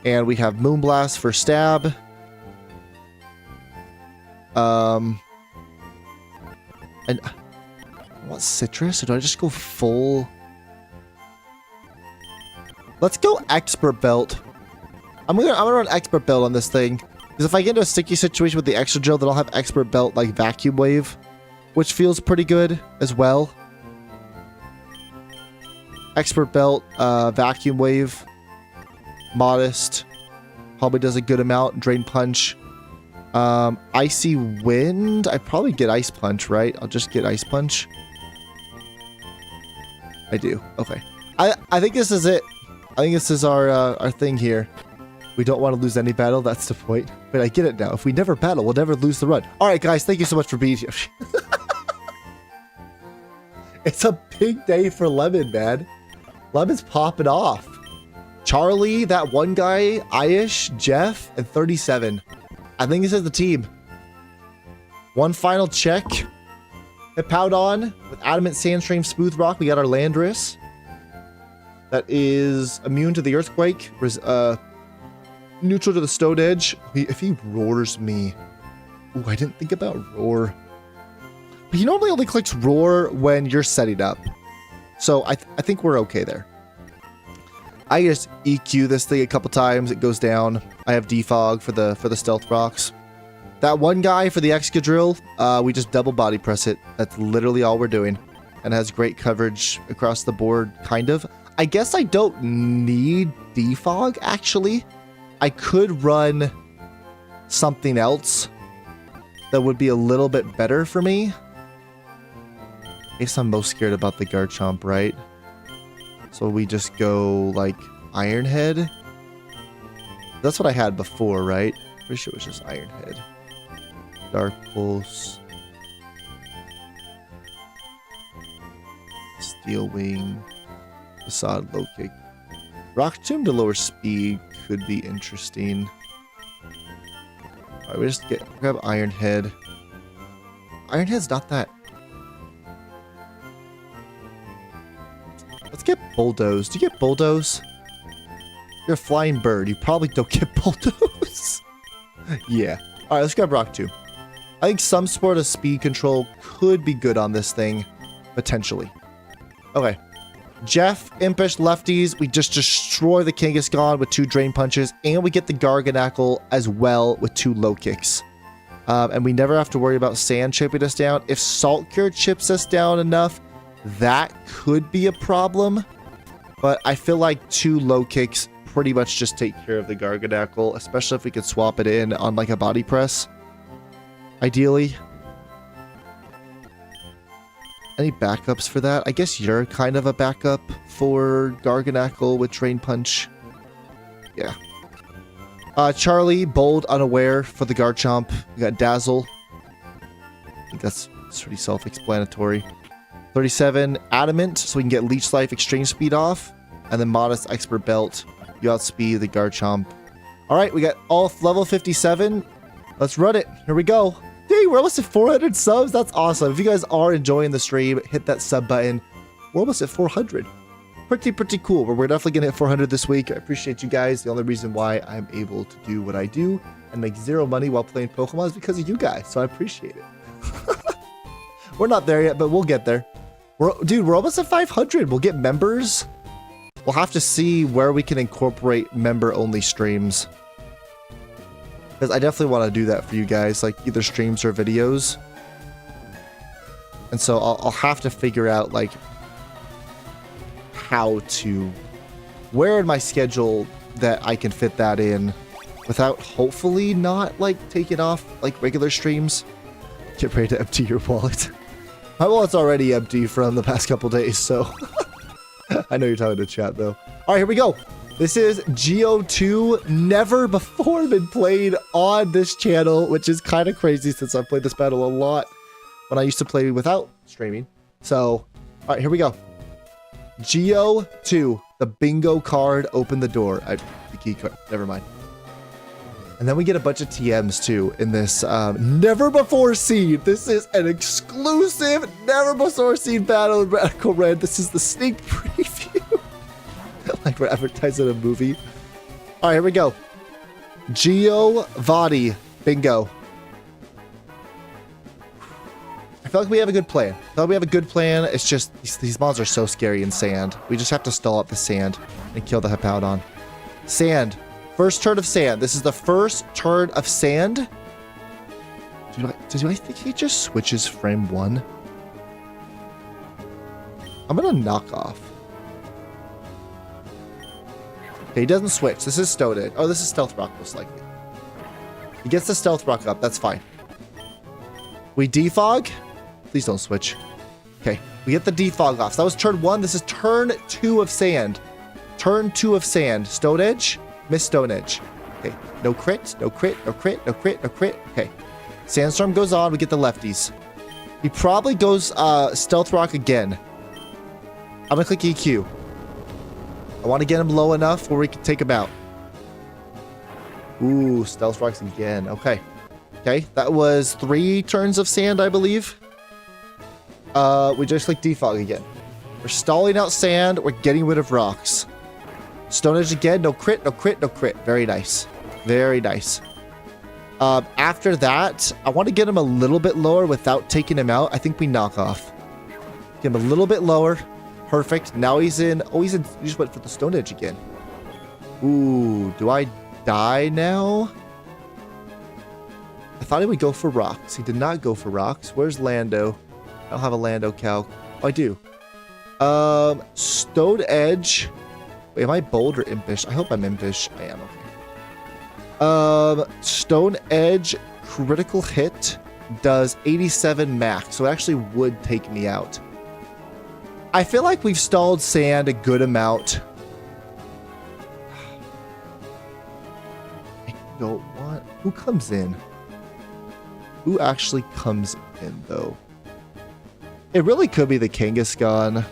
And we have Moonblast for stab. And what citrus? Or do I just go full? Let's go Expert Belt. I'm gonna run Expert Belt on this thing. Because if I get into a sticky situation with the Excadrill, then I'll have Expert Belt like Vacuum Wave, which feels pretty good as well. Expert Belt, Vacuum Wave, Modest, probably does a good amount. Drain Punch. Icy Wind. I probably get Ice Punch, right? I'll just get Ice Punch. I do. Okay. I think this is it. I think this is our thing here. We don't want to lose any battle. That's the point. But I get it now. If we never battle, we'll never lose the run. All right, guys. Thank you so much for being here. It's a big day for Lemon, man. Lemon's popping off. Charlie, that one guy, Aish, Jeff, and 37. I think this is the team. One final check. Hippowdon with Adamant Sandstream Smooth Rock. We got our Landorus. That is immune to the Earthquake. Neutral to the Stone Edge. If he roars me. Ooh, I didn't think about roar. But he normally only clicks roar when you're setting up. So I think we're okay there. I just EQ this thing a couple times. It goes down. I have defog for the stealth rocks. That one guy for the Excadrill, we just double body press it. That's literally all we're doing. And has great coverage across the board, kind of. I guess I don't need defog, actually. I could run something else that would be a little bit better for me. I guess I'm most scared about the Garchomp, right? So we just go, like, Iron Head? That's what I had before, right? Pretty sure it was just Iron Head. Dark Pulse. Steel Wing. Facade Low Kick. Rock Tomb to lower speed could be interesting. Alright, we just grab Iron Head. Iron Head's not that. Let's get Bulldoze. Do you get Bulldoze? You're a flying bird. You probably don't get Bulldoze. Yeah. Alright, let's grab Rock 2. I think some sort of speed control could be good on this thing. Potentially. Okay. Jeff, Impish, Lefties. We just destroy the Kangaskhan with 2 Drain Punches. And we get the Garganackle as well with 2 Low Kicks. And we never have to worry about Sand chipping us down. If Salt Cure chips us down enough, that could be a problem. But I feel like 2 Low Kicks pretty much just take care of the Garganackle. Especially if we could swap it in on like a Body Press. Ideally. Any backups for that? I guess you're kind of a backup for Garganackle with Drain Punch. Yeah. Charlie, Bold, Unaware for the Garchomp. We got Dazzle. I think that's pretty self-explanatory. 37, Adamant, so we can get Leech Life Extreme Speed off. And then Modest Expert Belt. You outspeed the Garchomp. Alright, we got all level 57. Let's run it. Here we go. Dang, we're almost at 400 subs. That's awesome. If you guys are enjoying the stream, hit that sub button. We're almost at 400. Pretty cool. But we're definitely going to hit 400 this week. I appreciate you guys. The only reason why I'm able to do what I do and make 0 money while playing Pokemon is because of you guys. So I appreciate it. We're not there yet, but we'll get there. Dude, we're almost at 500. We'll get members. We'll have to see where we can incorporate member-only streams. Because I definitely want to do that for you guys, like either streams or videos. And so I'll have to figure out, like, where in my schedule that I can fit that in without hopefully not, like, taking off, like, regular streams. Get ready to empty your wallet. My wallet's already empty from the past couple days, so... I know you're talking to chat, though. All right, here we go. This is Geo2, never before been played on this channel, which is kind of crazy since I've played this battle a lot when I used to play without streaming. So, all right, here we go. Geo2, the bingo card, open the door. The key card, never mind. And then we get a bunch of TMs too in this never before seen. This is an exclusive, never before seen battle in Radical Red. This is the sneak preview. Like we're advertising a movie. All right, here we go. Giovanni, bingo. I feel like we have a good plan. It's just these mobs are so scary in sand. We just have to stall up the sand and kill the Hippowdon. Sand. First turn of sand. This is the first turn of sand. Does I think he just switches frame 1? I'm gonna knock off. Okay, he doesn't switch. This is Stone Edge. Oh, this is Stealth Rock most likely. He gets the Stealth Rock up. That's fine. We defog. Please don't switch. Okay, we get the defog off. So that was turn 1. This is turn 2 of sand. Turn 2 of sand. Stone Edge. Miss Stone Edge. Okay, no crit, no crit, no crit, no crit, no crit. Okay, Sandstorm goes on. We get the lefties. He probably goes Stealth Rock again. I'm gonna click EQ. I want to get him low enough where we can take him out. Ooh, Stealth Rocks again. Okay. Okay, that was 3 turns of sand, I believe. We just click defog again. We're stalling out sand. We're getting rid of rocks. Stone Edge again. No crit, no crit, no crit. Very nice. Very nice. After that, I want to get him a little bit lower without taking him out. I think we knock off. Get him a little bit lower. Perfect. Now he's in. Oh, he's in. He just went for the Stone Edge again. Ooh, do I die now? I thought he would go for rocks. He did not go for rocks. Where's Lando? I don't have a Lando calc. Oh, I do. Stone Edge. Wait, am I bold or impish? I hope I'm impish. I am, okay. Stone Edge critical hit does 87 max, so it actually would take me out. I feel like we've stalled sand a good amount. I don't want... Who comes in? Who actually comes in, though? It really could be the Kangaskhan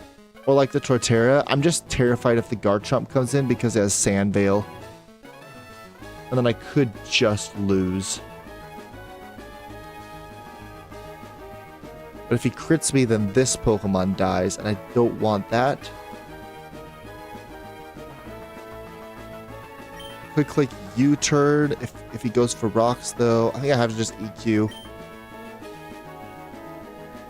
or like the Torterra. I'm just terrified if the Garchomp comes in because it has Sand Veil. And then I could just lose. But if he crits me, then this Pokemon dies, and I don't want that. Click U-turn. If he goes for rocks, though, I think I have to just EQ.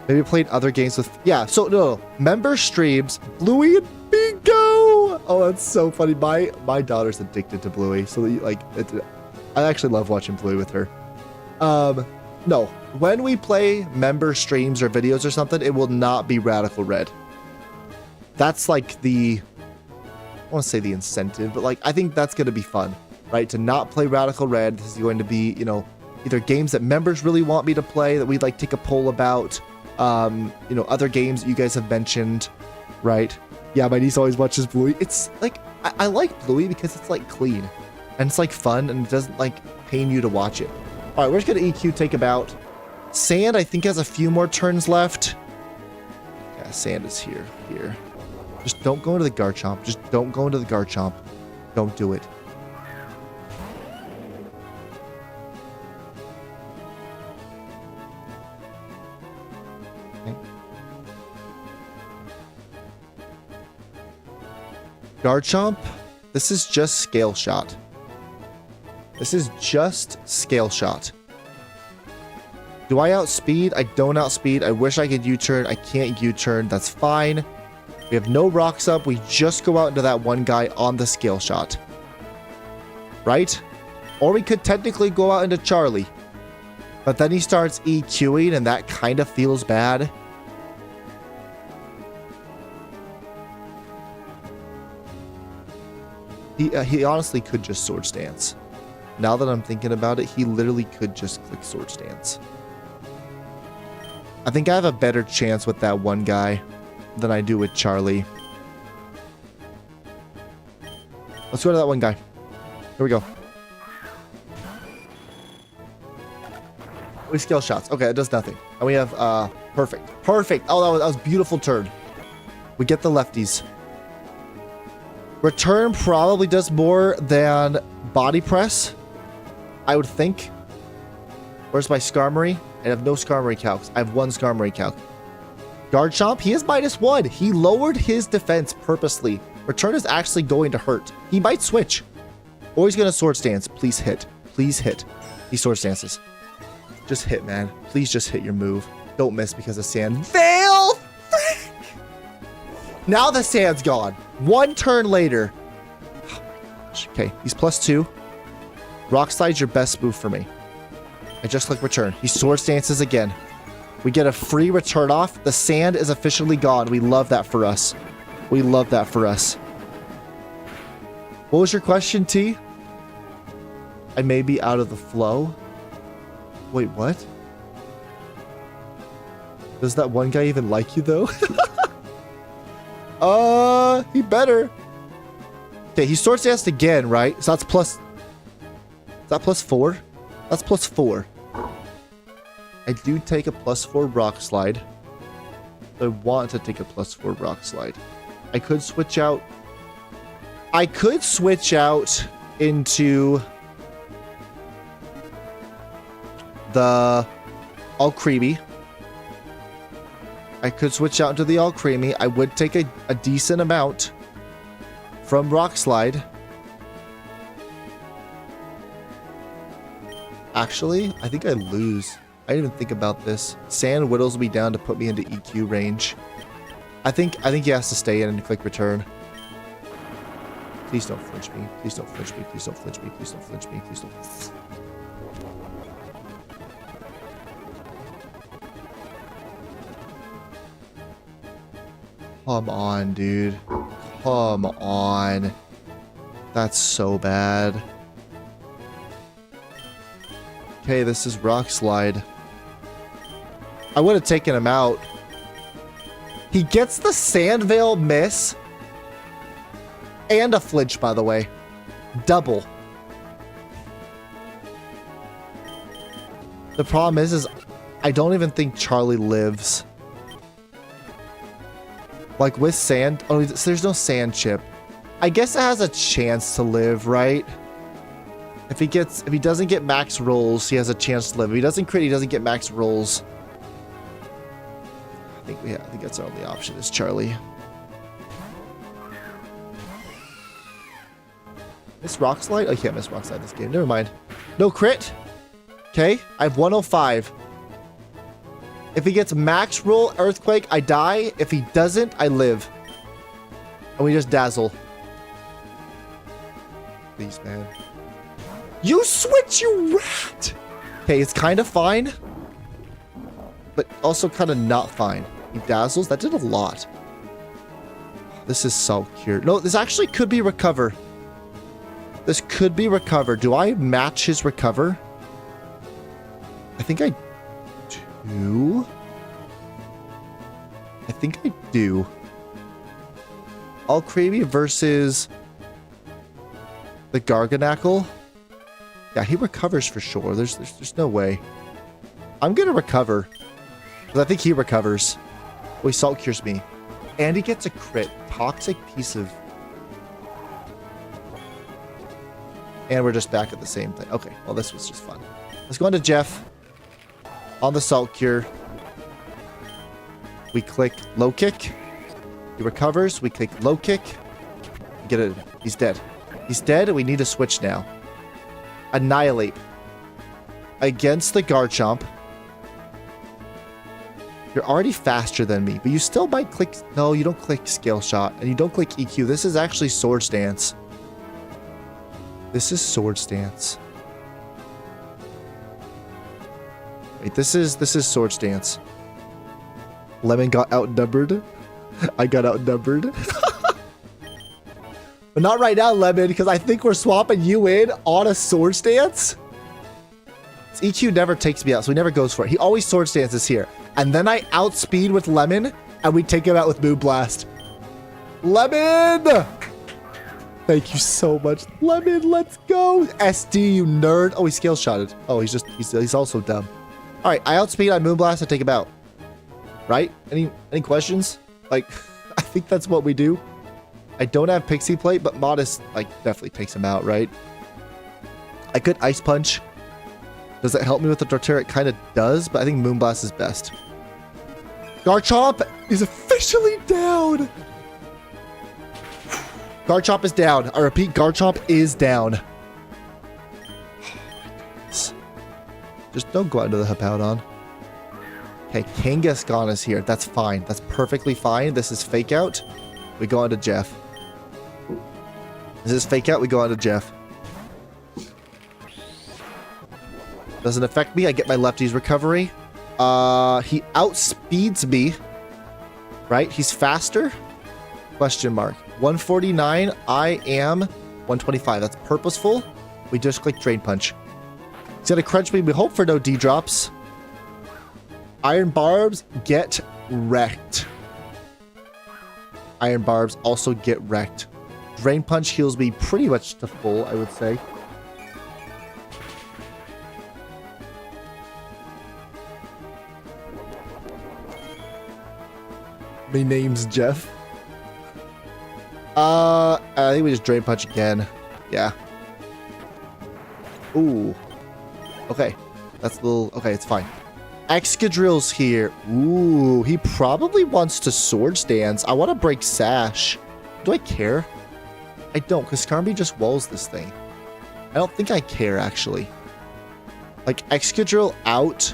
Maybe played other games with... Yeah, so no. Member streams, Bluey and Bingo! Oh, that's so funny. My daughter's addicted to Bluey, so like, I actually love watching Bluey with her. No. When we play member streams or videos or something, it will not be Radical Red. That's like the... I want to say the incentive, but like, I think that's going to be fun, right? To not play Radical Red. This is going to be, you know, either games that members really want me to play that we'd like take a poll about. You know, other games that you guys have mentioned, right? Yeah, my niece always watches Bluey. It's like, I like Bluey because it's like clean and it's like fun and it doesn't like pain you to watch it. All right, we're just gonna EQ take about. Sand, I think, has a few more turns left. Yeah, Sand is here. Just don't go into the Garchomp. Just don't go into the Garchomp. Don't do it. Garchomp, this is just Scale Shot. This is just Scale Shot. Do I outspeed? I don't outspeed. I wish I could U-turn. I can't U-turn. That's fine. We have no rocks up. We just go out into that one guy on the Scale Shot. Right? Or we could technically go out into Charlie. But then he starts EQing and that kind of feels bad. He honestly could just Sword Stance. Now that I'm thinking about it, he literally could just click Sword Stance. I think I have a better chance with that one guy than I do with Charlie. Let's go to that one guy. Here we go. We Scale Shots. Okay, it does nothing. And we have, perfect. Perfect. Oh, that was beautiful turn. We get the lefties. Return probably does more than Body Press, I would think. Where's my Skarmory? I have no Skarmory calcs. I have one Skarmory calc. Garchomp, he is -1. He lowered his defense purposely. Return is actually going to hurt. He might switch. Or he's going to Sword Stance. Please hit. Please hit. He Sword Stances. Just hit, man. Please just hit your move. Don't miss because of sand. Fail! Now the sand's gone. One turn later. Okay, he's +2. Rock Slide's your best move for me. I just click return. He Sword Stances again. We get a free return off. The sand is officially gone. We love that for us. We love that for us. What was your question, T? I may be out of the flow. Wait, what? Does that one guy even like you, though? He better. Okay, he Sword Stanced again, right? So that's plus... Is that +4? That's +4. I do take a +4 Rock Slide. I want to take a +4 Rock Slide. I could switch out... I could switch out into... the... Alcremie. I could switch out to the Alcremie. I would take a decent amount from Rock Slide. Actually, I think I lose. I didn't even think about this. Sand whittles me down to put me into EQ range. I think he has to stay in and click return. Please don't flinch me. Please don't flinch me. Please don't flinch me. Please don't flinch me. Please don't. Come on, dude. Come on. That's so bad. Okay, this is Rock Slide. I would have taken him out. He gets the Sand Veil miss. And a flinch, by the way. Double. The problem is I don't even think Charlie lives. Like with sand, oh, there's no sand chip. I guess it has a chance to live, right? If he doesn't get max rolls, he has a chance to live. If he doesn't crit, he doesn't get max rolls. I think that's our only option is Charlie. Miss Rock Slide? Oh, you can't miss Rock Slide this game. Never mind. No crit. Okay, I have 105. If he gets max roll Earthquake, I die. If he doesn't, I live. And we just dazzle. Please, man. You switch, you rat! Okay, it's kind of fine. But also kind of not fine. He dazzles. That did a lot. This is so cute. No, this actually could be recover. This could be recover. Do I match his recover? I think I do. I think I do. All Creamy versus the Garganackle. Yeah, he recovers for sure. There's no way. I'm gonna recover. Because I think he recovers. Oh, he Salt Cures me. And he gets a crit. Toxic piece of... And we're just back at the same thing. Okay, well this was just fun. Let's go on to Jeff. On the Salt Cure. We click low kick. He recovers. We click low kick. Get it. He's dead. He's dead and we need to switch now. Annihilate. Against the Garchomp. You're already faster than me, but you still might click... No, you don't click Scale Shot, and you don't click EQ. This is actually Sword Stance. This is Sword Stance. Wait, this is Sword Stance. Lemon got outnumbered. I got outnumbered. But not right now, Lemon, because I think we're swapping you in on a Sword Stance. EQ never takes me out, so he never goes for it. He always Sword Stances here. And then I outspeed with Lemon, and we take him out with Moonblast. Lemon! Thank you so much. Lemon, let's go. SD, you nerd. Oh, he Scale Shotted. Oh, he's also dumb. All right, I outspeed, I Moonblast, I take him out. Right? Any questions? Like, I think that's what we do. I don't have Pixie Plate, but Modest, like, definitely takes him out, right? I could Ice Punch. Does that help me with the Torterra? It kind of does, but I think Moonblast is best. Garchomp is officially down. Garchomp is down. I repeat, Garchomp is down. Just don't go out into the Hippowdon. Okay, Kangaskhan is here. That's fine. That's perfectly fine. This is Fake Out. We go on to Jeff. This is Fake Out. We go on to Jeff. Doesn't affect me. I get my lefty's recovery. He outspeeds me. Right? He's faster? Question mark. 149. I am 125. That's purposeful. We just click Drain Punch. He's gonna crunch me. We hope for no D-drops. Iron Barbs get wrecked. Iron Barbs also get wrecked. Drain Punch heals me pretty much to full, I would say. My name's Jeff. I think we just Drain Punch again. Yeah. Ooh. Okay. That's a little... Okay, it's fine. Excadrill's here. Ooh, he probably wants to Sword Stance. I want to break Sash. Do I care? I don't, because Carnby just walls this thing. I don't think I care, actually. Like, Excadrill out.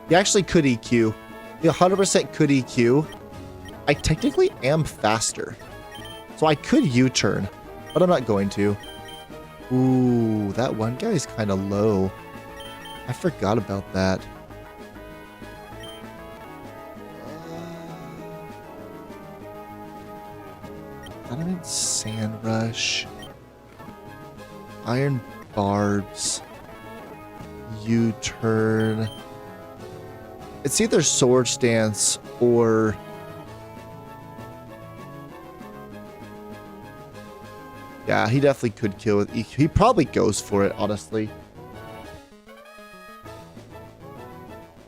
He actually could EQ. He 100% could EQ. I technically am faster. So I could U-turn, but I'm not going to. Ooh, that one guy is kind of low. I forgot about that. Adamant Sand Rush. Iron Barbs. U-turn. It's either Sword Stance or... Yeah, he definitely could kill with EQ. He probably goes for it, honestly.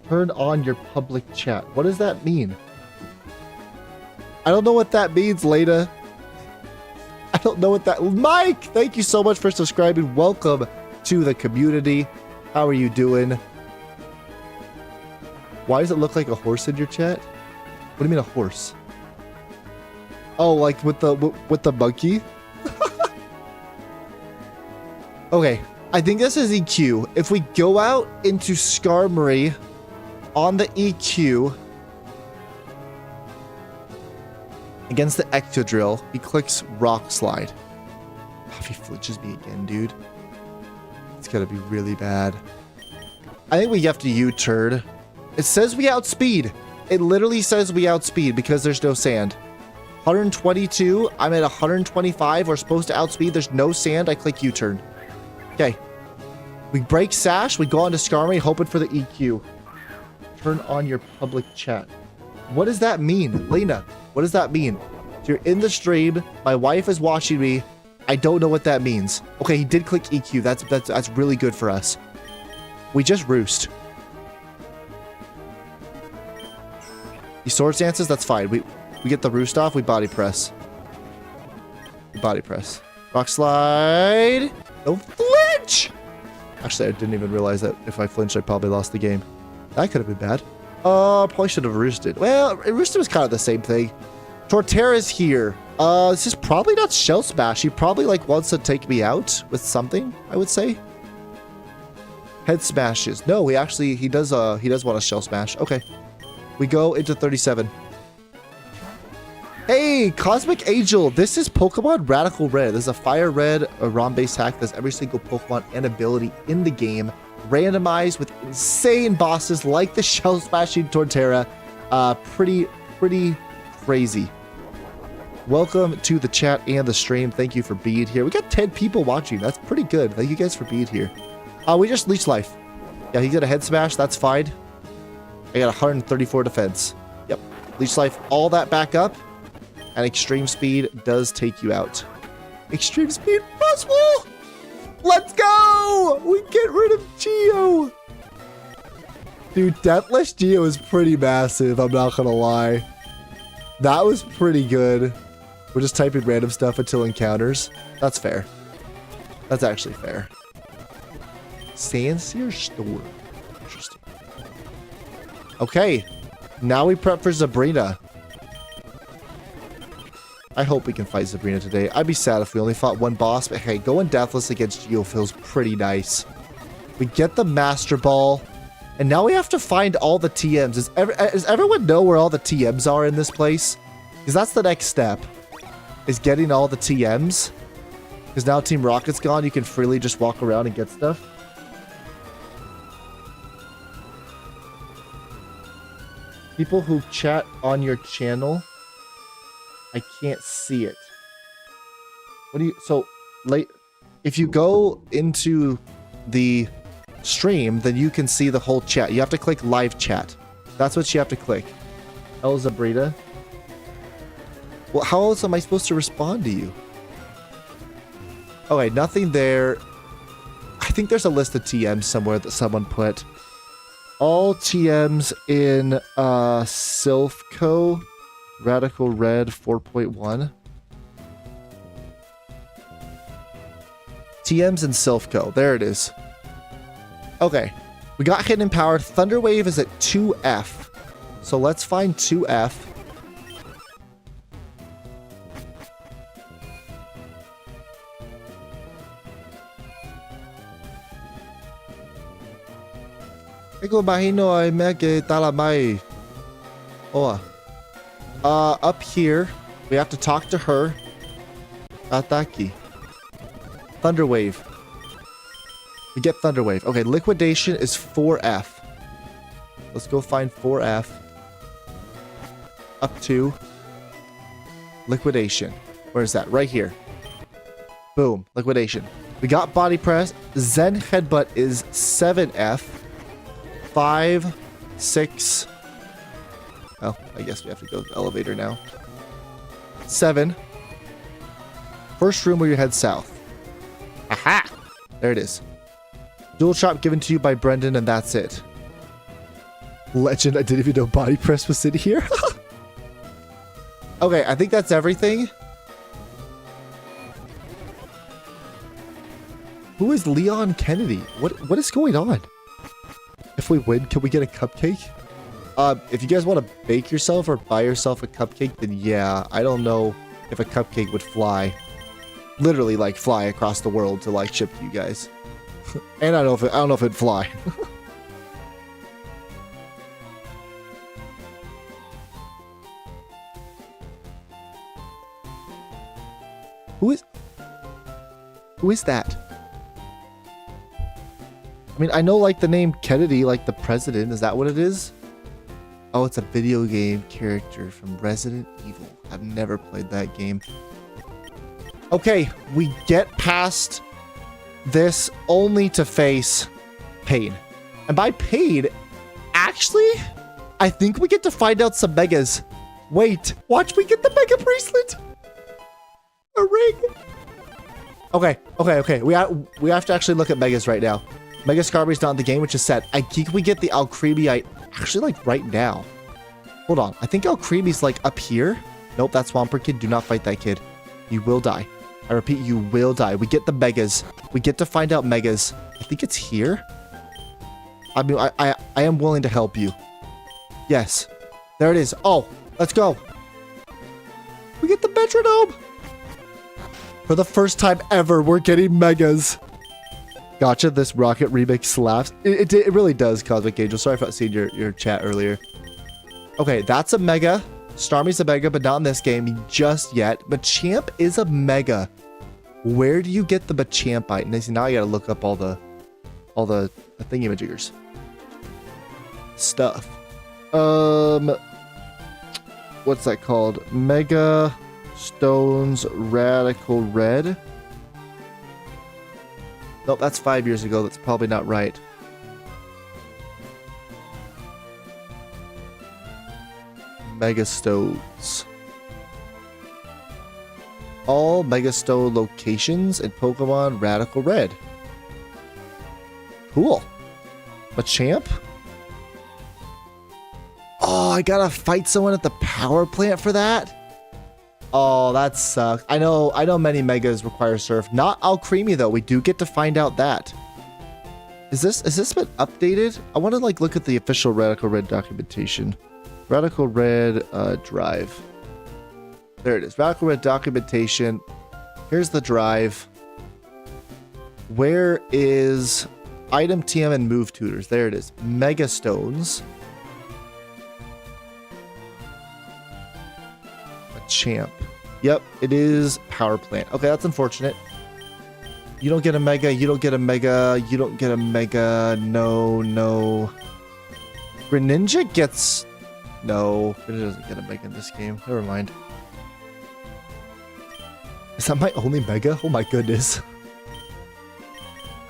Turn on your public chat. What does that mean? I don't know what that means, Leda. I don't know what that... Mike, thank you so much for subscribing. Welcome to the community. How are you doing? Why does it look like a horse in your chat? What do you mean a horse? Oh, like with the monkey? Okay, I think this is EQ. If we go out into Skarmory on the EQ against the Ectodrill, he clicks Rock Slide. Oh, if he flinches me again, dude. It's gonna be really bad. I think we have to U-turn. It says we outspeed. It literally says we outspeed because there's no sand. 122, I'm at 125. We're supposed to outspeed. There's no sand. I click U-turn. Okay. We break Sash. We go on to Skarmory, hoping for the EQ. Turn on your public chat. What does that mean? Lena, what does that mean? So you're in the stream. My wife is watching me. I don't know what that means. Okay, he did click EQ. That's really good for us. We just roost. He sword dances, that's fine. We get the roost off, we body press. We body press. Rock slide. Don't flinch! Actually, I didn't even realize that if I flinched, I probably lost the game. That could have been bad. Probably should have roosted. Well, roosted was kind of the same thing. Torterra's here. This is probably not Shell Smash. He probably like wants to take me out with something, I would say. Head smashes. No, he does want a Shell Smash. Okay. We go into 37. Hey, Cosmic Angel. This is Pokemon Radical Red. This is a Fire Red, a ROM-based hack that's every single Pokemon and ability in the game, randomized with insane bosses like the Shell Smashing Torterra. Pretty crazy. Welcome to the chat and the stream. Thank you for being here. We got 10 people watching. That's pretty good. Thank you guys for being here. We just leech life. Yeah, he got a head smash. That's fine. I got 134 defense. Yep. Leech life, all that back up. And extreme speed does take you out. Extreme speed possible! Let's go! We get rid of Geo! Dude, Deathless Geo is pretty massive, I'm not gonna lie. That was pretty good. We're just typing random stuff until encounters. That's fair. That's actually fair. Sandseer Storm. Interesting. Okay. Now we prep for Sabrina. I hope we can fight Sabrina today. I'd be sad if we only fought one boss, but hey, going Deathless against Geo feels pretty nice. We get the Master Ball, and now we have to find all the TMs. Does everyone know where all the TMs are in this place? Because that's the next step, is getting all the TMs. Because now Team Rocket's gone, you can freely just walk around and get stuff. People who chat on your channel, I can't see it. What do you... So, if you go into the stream, then you can see the whole chat. You have to click live chat. That's what you have to click. El Zabrita. Well, how else am I supposed to respond to you? Okay, nothing there. I think there's a list of TMs somewhere that someone put. All TMs in Silphco Radical Red 4.1. TMs in Silphco. There it is. Okay. We got Hidden Power. Thunder Wave is at 2F. So let's find 2F. Eko mahino ay mege talamai. Oh. Up here, we have to talk to her. Ataki. Thunder Wave. We get Thunder Wave. Okay, Liquidation is 4F. Let's go find 4F. Up to Liquidation. Where is that? Right here. Boom. Liquidation. We got Body Press. Zen Headbutt is 7F. 5, 6. Oh, I guess we have to go to the elevator now. 7. First room where you head south. Aha! There it is. Dual chop given to you by Brendan, and that's it. Legend, I didn't even know Body Press was in here. Okay, I think that's everything. Who is Leon Kennedy? What is going on? If we win, can we get a cupcake? If you guys want to bake yourself or buy yourself a cupcake, then yeah, I don't know if a cupcake would fly. Literally, like, fly across the world to, like, ship to you guys. And I don't know if it'd fly. Who is that? I mean, I know, like, the name Kennedy, like the president. Is that what it is? Oh, it's a video game character from Resident Evil. I've never played that game. Okay, we get past this only to face pain. And by pain, actually, I think we get to find out some megas. Wait, watch me get the mega bracelet. A ring. Okay. We have to actually look at megas right now. Mega Scarberry's not in the game, which is sad. I think we get the Alcreebyite actually, like, right now. Hold on. I think Alcreeby's, like, up here. Nope, that's Swamper Kid. Do not fight that kid. You will die. I repeat, you will die. We get the megas. We get to find out megas. I think it's here. I mean, I am willing to help you. Yes. There it is. Oh, let's go. We get the metronome. For the first time ever, we're getting megas. Gotcha, this Rocket remix slaps. It really does, Cosmic Angel. Sorry if I seen your chat earlier. Okay, that's a mega. Starmie's a mega, but not in this game just yet. Machamp is a mega. Where do you get the Machampite? Now I gotta look up all the thingy-majiggers. Stuff. What's that called? Mega Stones Radical Red. Nope, that's 5 years ago. That's probably not right. Mega Stones. All Mega Stone locations in Pokemon Radical Red. Cool. Machamp? Oh, I gotta fight someone at the power plant for that? Oh, that sucks. I know many megas require surf. Not Alcreamy though. We do get to find out that. Is this been updated? I want to like look at the official Radical Red documentation. Radical Red drive. There it is. Radical Red documentation. Here's the drive. Where is item TM and move tutors? There it is. Mega Stones. Champ. Yep, it is power plant. Okay, that's unfortunate. You don't get a mega, you don't get a mega, you don't get a mega. No. Greninja gets... No, Greninja doesn't get a mega in this game. Never mind. Is that my only mega? Oh my goodness.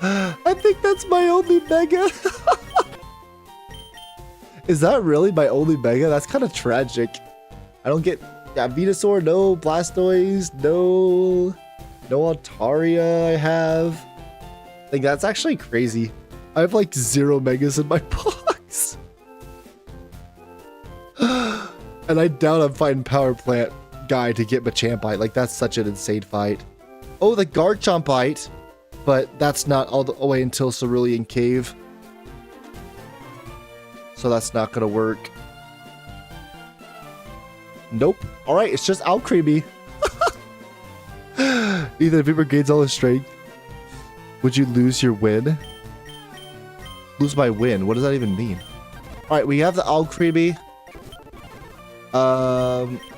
I think that's my only mega. Is that really my only mega? That's kind of tragic. I don't get... Yeah, Venusaur, no. Blastoise, no. No Altaria I have. Like, that's actually crazy. I have like 0 megas in my box. And I doubt I'm fighting Power Plant guy to get Machampite. Like, that's such an insane fight. Oh, the Garchompite. But that's not all the way until Cerulean Cave. So that's not gonna work. Nope. Alright, it's just Alcreamy. Ethan, if it regains all his strength, would you lose your win? Lose my win? What does that even mean? Alright, we have the Alcreamy.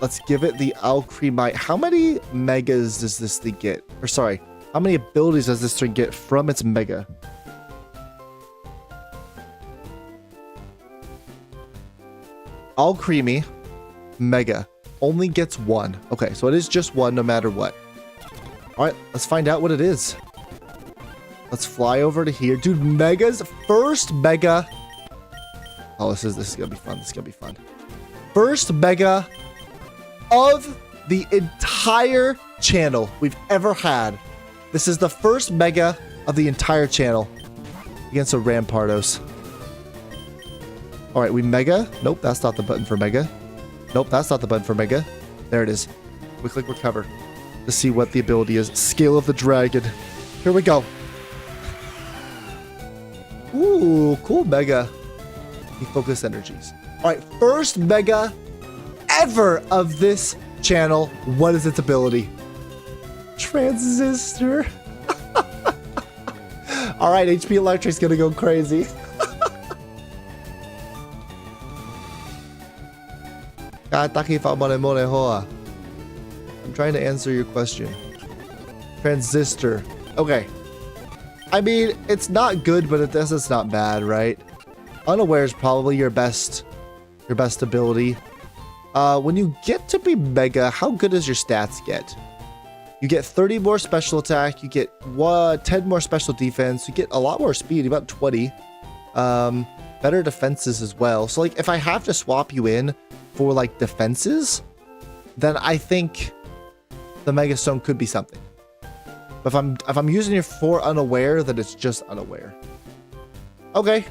Let's give it the Alcreamite. How many megas does this thing get? Or sorry, how many abilities does this thing get from its mega? Alcreamy. Mega only gets 1. Okay, so it is just 1 no matter what. All right, let's find out what it is. Let's fly over to here. Dude, megas, first mega. Oh, this is gonna be fun. This is gonna be fun. First mega of the entire channel we've ever had. This is the first mega of the entire channel against a Rampardos. All right, we mega. Nope, that's not the button for mega. Nope, that's not the button for mega. There it is. We click recover to see what the ability is. Scale of the Dragon. Here we go. Ooh, cool mega. Focus energies. All right, first Mega ever of this channel. What is its ability? Transistor. All right, HP Electric's gonna go crazy. I'm trying to answer your question. Transistor. Okay. I mean, it's not good, but it's not bad, right? Unaware is probably your best ability. When you get to be Mega, how good does your stats get? You get 30 more special attack, you get 10 more special defense, you get a lot more speed, about 20. Better defenses as well. So like if I have to swap you in for like defenses, then I think the Mega Stone could be something. But if I'm using it for Unaware, then it's just Unaware. Okay.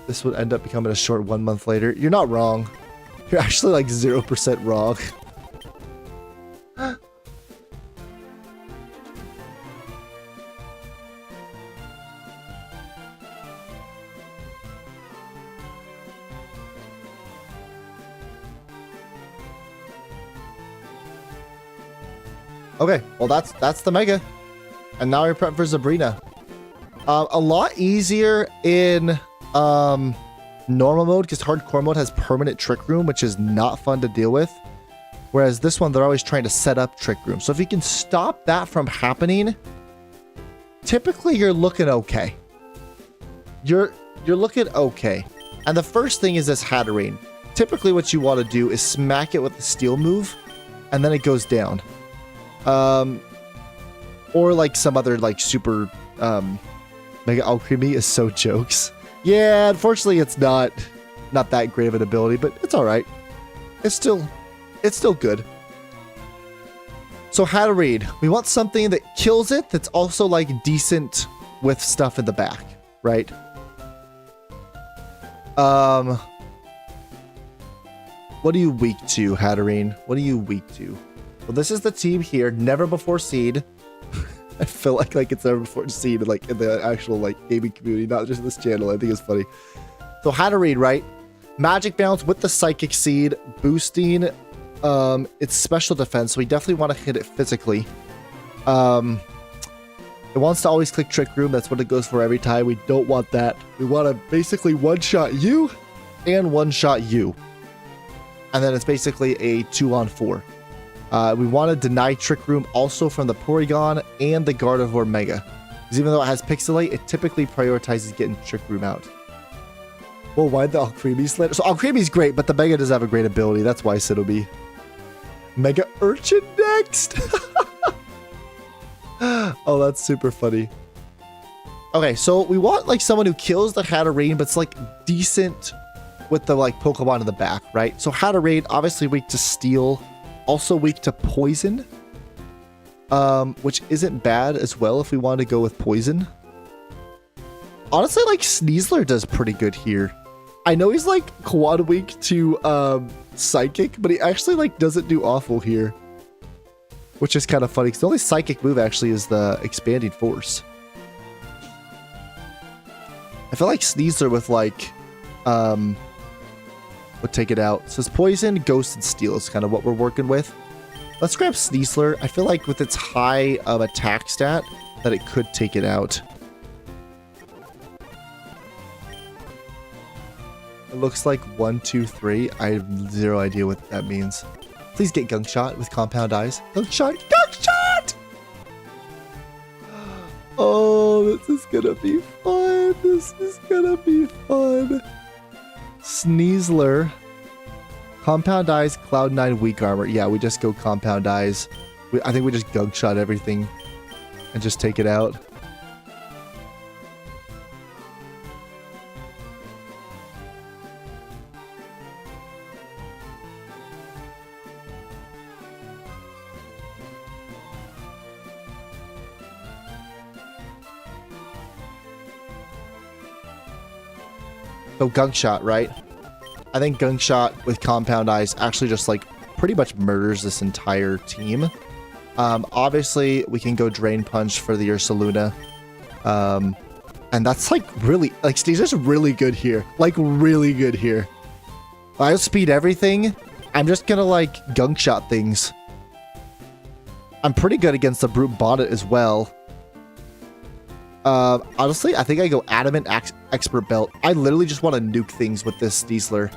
This would end up becoming a short 1 month later. You're not wrong. You're actually like 0% wrong. Okay, well that's the Mega. And now you're prepped for Sabrina. A lot easier in normal mode because hardcore mode has permanent Trick Room, which is not fun to deal with. Whereas this one, they're always trying to set up Trick Room. So if you can stop that from happening, typically you're looking okay. You're looking okay. And the first thing is this Hatterene. Typically what you want to do is smack it with the steel move, and then it goes down. Or like some other like super Mega Alchemy is so jokes. Yeah, unfortunately it's not that great of an ability, but it's all right. It's still good. So Hatterene, we want something that kills it that's also like decent with stuff in the back, right? What are you weak to, Hatterene? What are you weak to? Well, this is the team here, never before seen. I feel like it's never before seen like in the actual like gaming community, not just this channel. I think it's funny. So Hatterene, right? Magic bounce with the Psychic Seed, boosting its special defense. So we definitely want to hit it physically. It wants to always click Trick Room. That's what it goes for every time. We don't want that. We want to basically one-shot you and one-shot you. And then it's basically a 2-on-4. We want to deny Trick Room also from the Porygon and the Gardevoir Mega. Because even though it has Pixelate, it typically prioritizes getting Trick Room out. Well, why the Alcremie Slander? So Alcremie's great, but the Mega does have a great ability. That's why I said it'll be Mega Urchin next. Oh, that's super funny. Okay, so we want like someone who kills the Hatterene, but it's like decent with the like Pokemon in the back, right? So Hatterene, obviously weak to Steel, also weak to Poison, which isn't bad as well if we want to go with Poison. Honestly, like Sneasler does pretty good here. I know he's like quad weak to Psychic, but he actually like doesn't do awful here, which is kind of funny because the only Psychic move actually is the Expanding Force. I feel like Sneasler with like would take it out. So it's Poison, Ghost, and Steel is kind of what we're working with. Let's grab Sneasler. I feel like with its high attack stat that it could take it out. It looks like 1, 2, 3. I have zero idea what that means. Please get Gunk Shot with Compound Eyes. Gunk Shot! Gunk Shot! Oh, this is gonna be fun. This is gonna be fun. Sneasler. Compound Eyes, Cloud9, Weak Armor. Yeah, we just go Compound Eyes. I think we just Gunk Shot everything and just take it out. So Gunk Shot, right? I think Gunk Shot with Compound Eyes actually just like pretty much murders this entire team. Obviously, we can go Drain Punch for the Ursaluna. And that's like really, like Sneasler's really good here. Like really good here. I outspeed everything. I'm just gonna like gunk shot things. I'm pretty good against the brute bonnet as well. Honestly, I think I go adamant expert belt. I literally just want to nuke things with this Sneasler.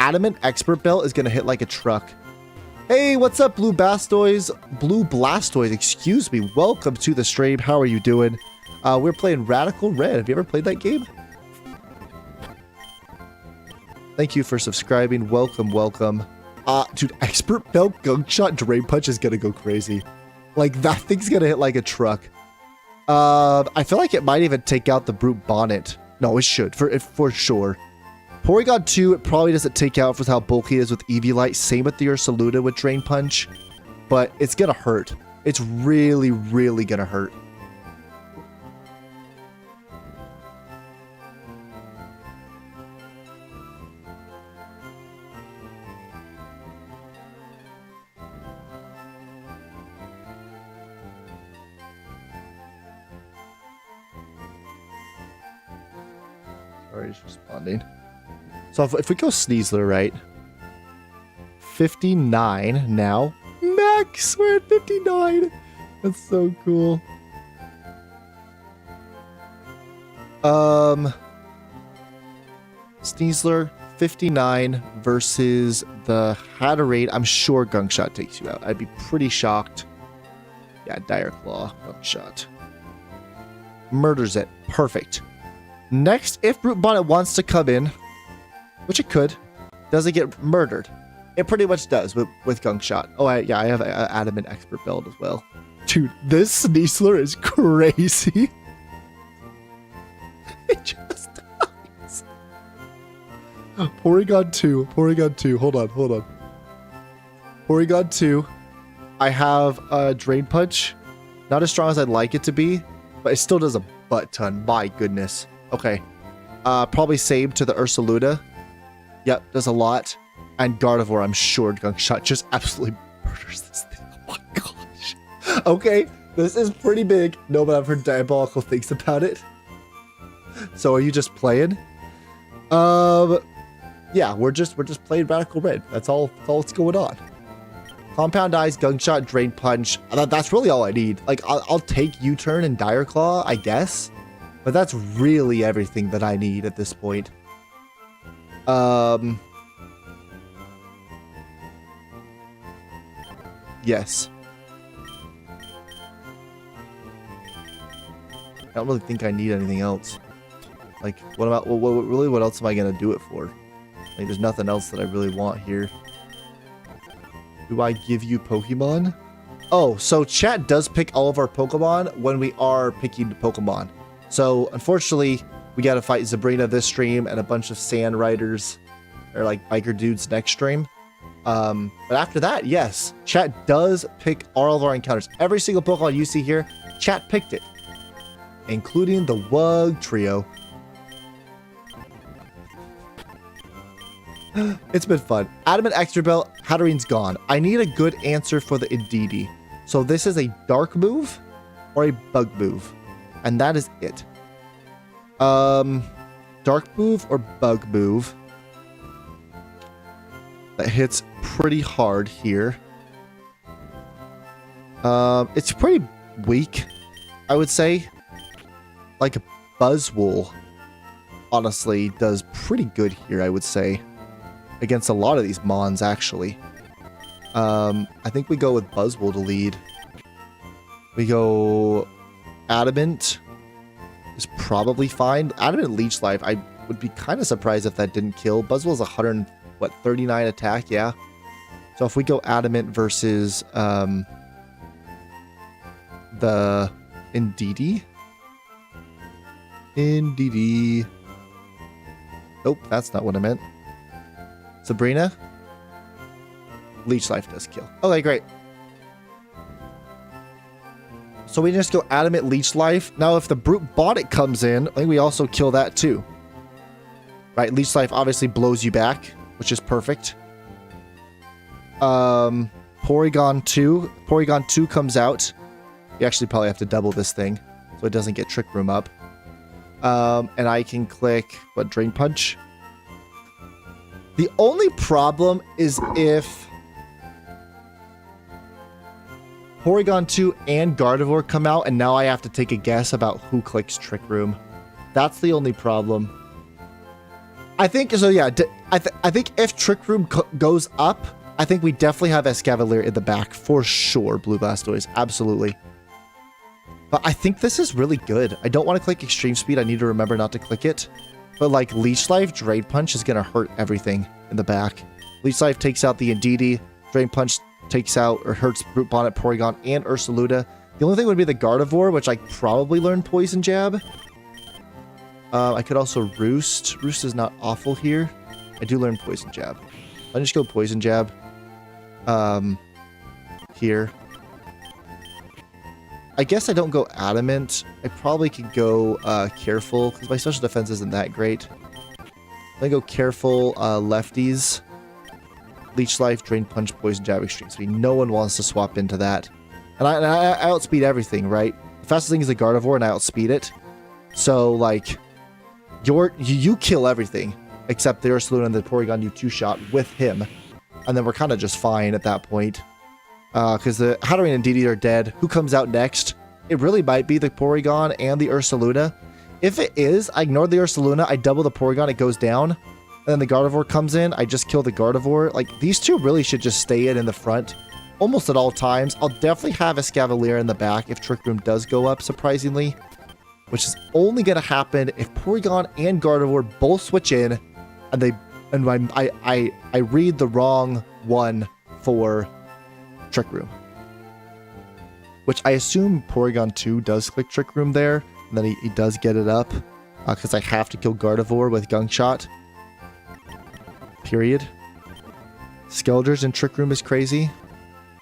Adamant expert belt is gonna hit like a truck. Hey, what's up, Blue Blastoise? Blue Blastoise, excuse me. Welcome to the stream. How are you doing? We're playing Radical Red. Have you ever played that game? Thank you for subscribing. Welcome, welcome. Dude, expert belt gunk shot drain punch is gonna go crazy. Like, that thing's gonna hit like a truck. I feel like it might even take out the brute bonnet. No, it should, for sure. Porygon 2, it probably doesn't take out with how bulky it is with Eviolite. Same with the Ursaluda with Drain Punch. But it's gonna hurt. It's really, really gonna hurt. Sorry, he's responding. So if we go Sneasler, right? 59 now. Max, we're at 59. That's so cool. Sneasler, 59 versus the Hatterade. I'm sure Gunk Shot takes you out. I'd be pretty shocked. Yeah, Dire Claw, Gunk Shot. Murders it. Perfect. Next, if Brute Bonnet wants to come in, which it could, does it get murdered? It pretty much does with Gunk Shot. Oh, yeah, I have an Adamant Expert build as well. Dude, this Sneasler is crazy. It just dies. Porygon 2. Porygon 2. Hold on. Porygon 2. I have a Drain Punch. Not as strong as I'd like it to be, but it still does a butt ton. My goodness. Okay. Probably same to the Ursaluda. Yep, does a lot. And Gardevoir, I'm sure Gunk Shot just absolutely murders this thing. Oh my gosh. Okay, this is pretty big. No, but I've heard diabolical things about it. So are you just playing? Yeah, we're just playing Radical Red. That's all that's going on. Compound Eyes, Gunk Shot, Drain Punch. That's really all I need. Like, I'll take U-Turn and Dire Claw, I guess. But that's really everything that I need at this point. Yes. I don't really think I need anything else. Like, what else am I gonna do it for? Like, there's nothing else that I really want here. Do I give you Pokemon? Oh, so chat does pick all of our Pokemon when we are picking Pokemon. So, unfortunately, we gotta fight Zabrina this stream and a bunch of Sand Riders, or like biker dudes next stream. But after that, yes, chat does pick all of our encounters. Every single Pokemon you see here, chat picked it, including the Wug Trio. It's been fun. Adamant Extra Belt, Hatterene's gone. I need a good answer for the Indeedee. So this is a Dark move or a Bug move, and that is it. Dark move or Bug move that hits pretty hard here. It's pretty weak, I would say. Like a Buzzwole, honestly, does pretty good here, I would say. Against a lot of these Mons, actually. I think we go with Buzzwole to lead. We go Adamant is probably fine. Adamant Leech Life, I would be kind of surprised if that didn't kill. Buzzwole's 139 attack, yeah. So if we go Adamant versus the Indeedee. Nope, that's not what I meant. Sabrina. Leech Life does kill. Okay, great. So we just go Adamant Leech Life. Now if the Brute Bonnet comes in, I think we also kill that too. Right, Leech Life obviously blows you back, which is perfect. Porygon 2. Porygon 2 comes out. You actually probably have to double this thing so it doesn't get Trick Room up. And I can click, what, Drain Punch? The only problem is if Porygon 2 and Gardevoir come out, and now I have to take a guess about who clicks Trick Room. That's the only problem. I think, so yeah, I think if Trick Room goes up, I think we definitely have Escavalier in the back, for sure, Blue Blastoise, absolutely. But I think this is really good. I don't want to click Extreme Speed, I need to remember not to click it. But like, Leech Life, Drain Punch is going to hurt everything in the back. Leech Life takes out the Indeedee, Drain Punch takes out or hurts Brute Bonnet, Porygon, and Ursaluda. The only thing would be the Gardevoir, which I probably learned Poison Jab. I could also Roost. Roost is not awful here. I do learn Poison Jab. I'll just go Poison Jab. Here. I guess I don't go Adamant. I probably could go Careful, because my special defense isn't that great. I go Careful, Lefties. Leech Life, Drain Punch, Poison Jab, Extreme Speed. No one wants to swap into that. And I outspeed everything, right? The fastest thing is the Gardevoir, and I outspeed it. So, like, you kill everything, except the Ursaluna and the Porygon you two-shot with him. And then we're kind of just fine at that point. Because the Hatterene and Indeedee are dead. Who comes out next? It really might be the Porygon and the Ursaluna. If it is, I ignore the Ursaluna, I double the Porygon, it goes down. And then the Gardevoir comes in, I just kill the Gardevoir. Like, these two really should just stay in the front almost at all times. I'll definitely have Escavalier in the back if Trick Room does go up, surprisingly. Which is only going to happen if Porygon and Gardevoir both switch in and I read the wrong one for Trick Room. Which I assume Porygon 2 does click Trick Room there, and then he does get it up, because I have to kill Gardevoir with Gunk Shot. Period. Skeldurge in Trick Room is crazy.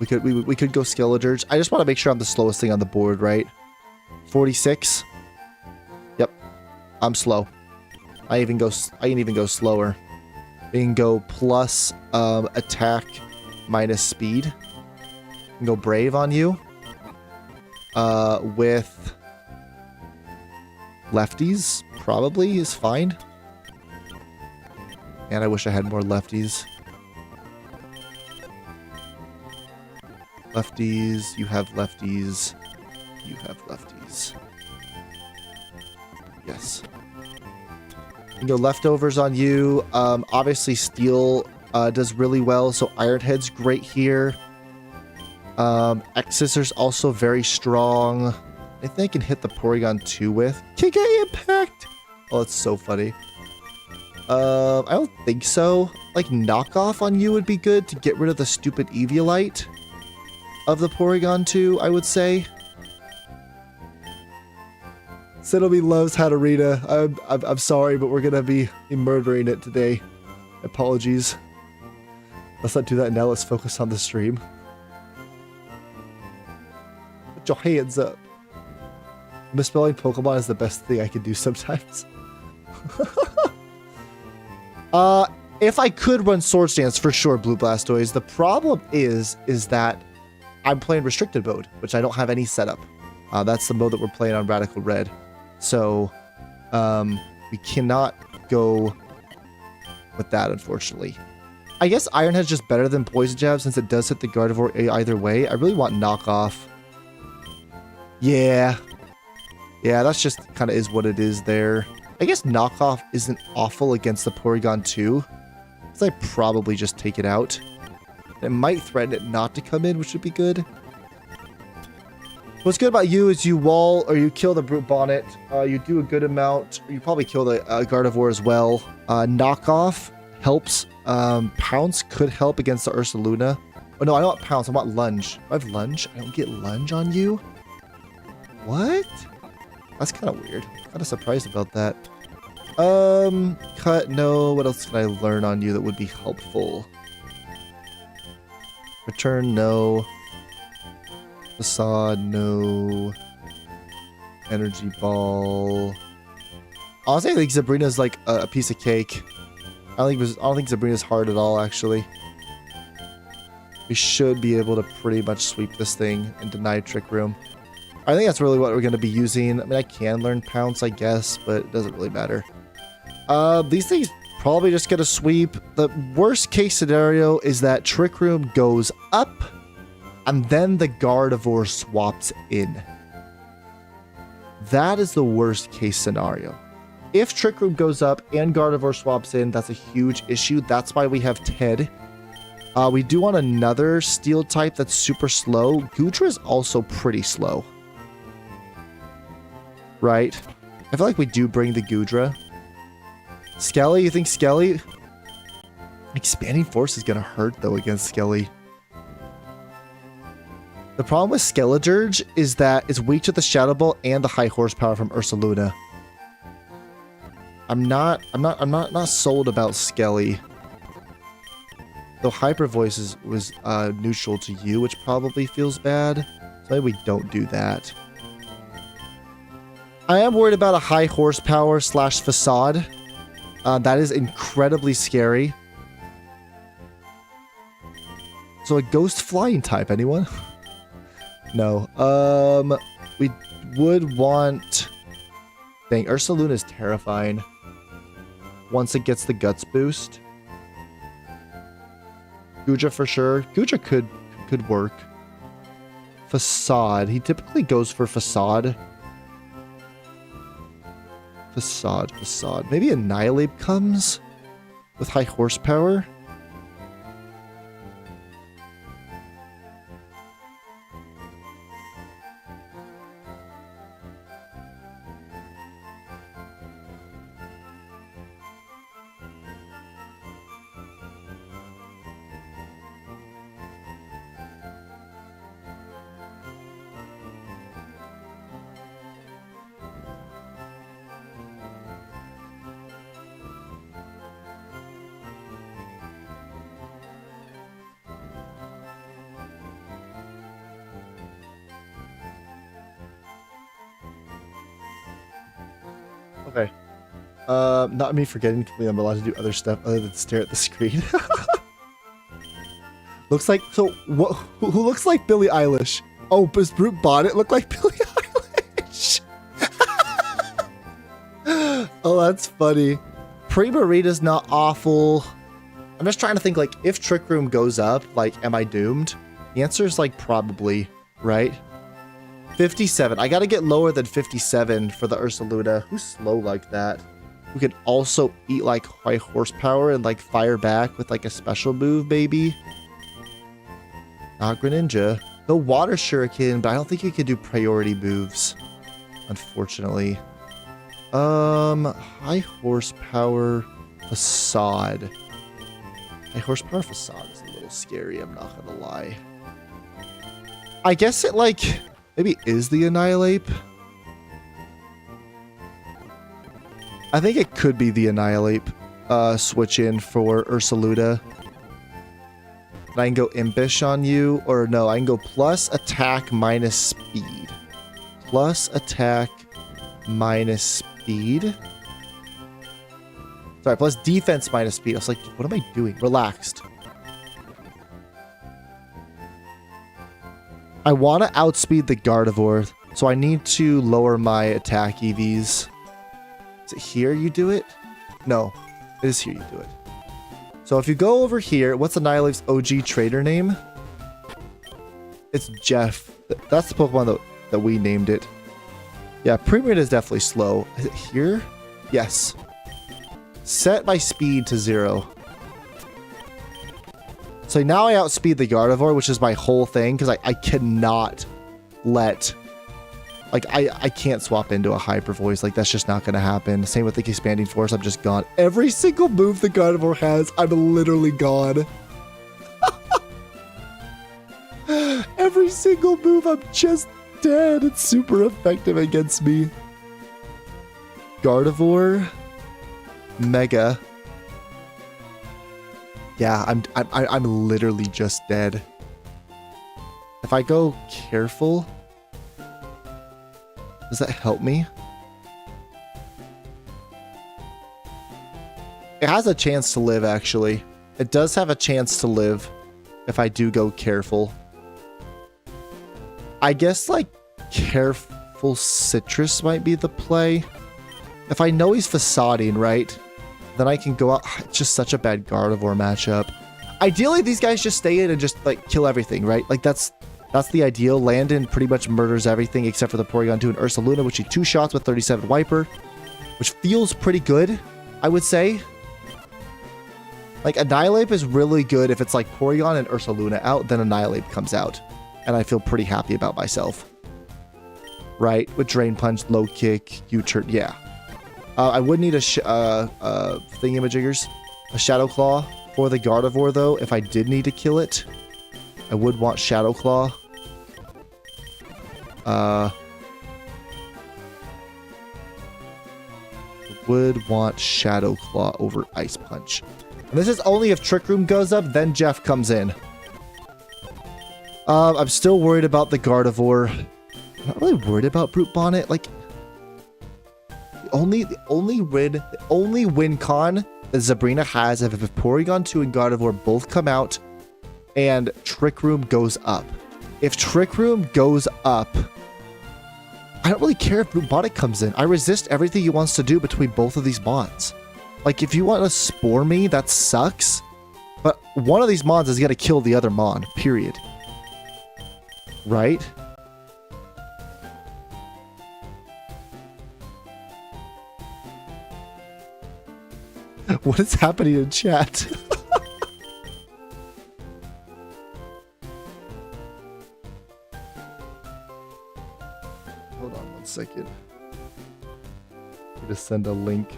We could go Skeldurge. I just want to make sure I'm the slowest thing on the board, right? 46. Yep. I'm slow. I can even go slower. I can go plus attack minus speed. I can go Brave on you. With lefties, probably is fine. And I wish I had more lefties. Lefties, you have lefties. You have lefties. Yes. You can go leftovers on you. Obviously Steel does really well, so Iron Head's great here. X-Scissors also very strong. I think I can hit the Porygon 2 with KK Impact. Oh, that's so funny. I don't think so. Like, Knockoff on you would be good to get rid of the stupid Eviolite of the Porygon 2, I would say. Cenobi loves Hatterene. I'm sorry, but we're gonna be murdering it today. Apologies. Let's not do that now. Let's focus on the stream. Put your hands up. Misspelling Pokemon is the best thing I can do sometimes. If I could run Swords Dance, for sure, Blue Blastoise. The problem is that I'm playing Restricted Mode, which I don't have any setup. That's the mode that we're playing on Radical Red. So, we cannot go with that, unfortunately. I guess Iron Head's just better than Poison Jab since it does hit the Gardevoir either way. I really want Knockoff. Yeah. Yeah, that's just kind of is what it is there. I guess Knockoff isn't awful against the Porygon 2. So I probably just take it out. It might threaten it not to come in, which would be good. What's good about you is you wall or you kill the Brute Bonnet. You do a good amount. You probably kill the Gardevoir as well. Knockoff helps. Pounce could help against the Ursaluna. Oh no, I don't want Pounce. I want Lunge. I have Lunge. I don't get Lunge on you? What? That's kind of weird. Kind of surprised about that. Cut, no. What else can I learn on you that would be helpful? Return, no. Facade, no. Energy Ball. Honestly, I think Sabrina's like a piece of cake. I don't think Sabrina's hard at all, actually. We should be able to pretty much sweep this thing and deny Trick Room. I think that's really what we're going to be using. I mean, I can learn Pounce, I guess, but it doesn't really matter. These things probably just get a sweep. The worst case scenario is that Trick Room goes up and then the Gardevoir swaps in. That is the worst case scenario. If Trick Room goes up and Gardevoir swaps in, that's a huge issue. That's why we have Ted. We do want another steel type that's super slow. Goodra is also pretty slow. Right? I feel like we do bring the Goodra. Skelly, you think Skelly? Expanding Force is going to hurt, though, against Skelly. The problem with Skeledirge is that it's weak to the Shadow Ball and the high horsepower from Ursaluna. I'm not sold about Skelly. Though Hyper Voice was neutral to you, which probably feels bad. So maybe we don't do that. I am worried about a high horsepower / facade. That is incredibly scary. So a ghost flying type, anyone? No. We would want... Dang, Ursaluna is terrifying. Once it gets the guts boost. Goodra for sure. Goodra could work. Facade. He typically goes for Facade. Facade. Maybe Annihilate comes with high horsepower. Okay. Not me forgetting completely I'm allowed to do other stuff other than stare at the screen. Looks like... So, who looks like Billie Eilish? Oh, does Brute Bonnet look like Billie Eilish? Oh, that's funny. Primarina's not awful. I'm just trying to think, like, if Trick Room goes up, like, am I doomed? The answer is, like, probably, right? 57. I gotta get lower than 57 for the Ursaluna. Who's slow like that? Who can also eat like high horsepower and like fire back with like a special move, maybe? Not Greninja. The Water Shuriken, but I don't think you can do priority moves, unfortunately. High horsepower Facade. High horsepower Facade is a little scary, I'm not gonna lie. I guess it like... Maybe is the Annihilate? I think it could be the Annihilate switch in for Ursaluna. And I can go Impish on you, or no, I can go plus attack minus speed. Plus attack minus speed. Sorry, plus defense minus speed. I was like, what am I doing? Relaxed. I want to outspeed the Gardevoir, so I need to lower my attack EVs. Is it here you do it? No, it is here you do it. So if you go over here, what's Annihilate's OG trainer name? It's Jeff. That's the Pokemon that we named it. Yeah, Primarina is definitely slow. Is it here? Yes. Set my speed to 0. So now I outspeed the Gardevoir, which is my whole thing, because I cannot let... Like, I can't swap into a Hyper Voice. Like, that's just not going to happen. Same with the Expanding Force. I'm just gone. Every single move the Gardevoir has, I'm literally gone. Every single move, I'm just dead. It's super effective against me. Gardevoir. Mega. Yeah, I'm literally just dead. If I go careful, does that help me? It has a chance to live, actually. It does have a chance to live if I do go careful. I guess, like, careful Citrus might be the play. If I know he's facading, right? Then I can go out. It's just such a bad Gardevoir matchup. Ideally, these guys just stay in and just like kill everything, right? Like that's the ideal. Landon pretty much murders everything except for the Porygon 2 and Ursaluna, which he 2 shots with 37 Wiper, which feels pretty good, I would say. Like Annihilate is really good if it's like Porygon and Ursaluna out, then Annihilate comes out. And I feel pretty happy about myself. Right? With Drain Punch, Low Kick, U-Turn, yeah. I would need a thingamajiggers, a Shadow Claw for the Gardevoir though. If I did need to kill it, I would want Shadow Claw. Would want Shadow Claw over Ice Punch. And this is only if Trick Room goes up, then Jeff comes in. I'm still worried about the Gardevoir. I'm not really worried about Brute Bonnet. Like, the only win con that Sabrina has if Porygon 2 and Gardevoir both come out and Trick Room goes up. If Trick Room goes up, I don't really care if Brute Bonnet comes in. I resist everything he wants to do between both of these mons. Like, if you want to Spore me, that sucks. But one of these mons is going to kill the other mon, period. Right? What is happening in chat? Hold on 1 second. I'm gonna send a link.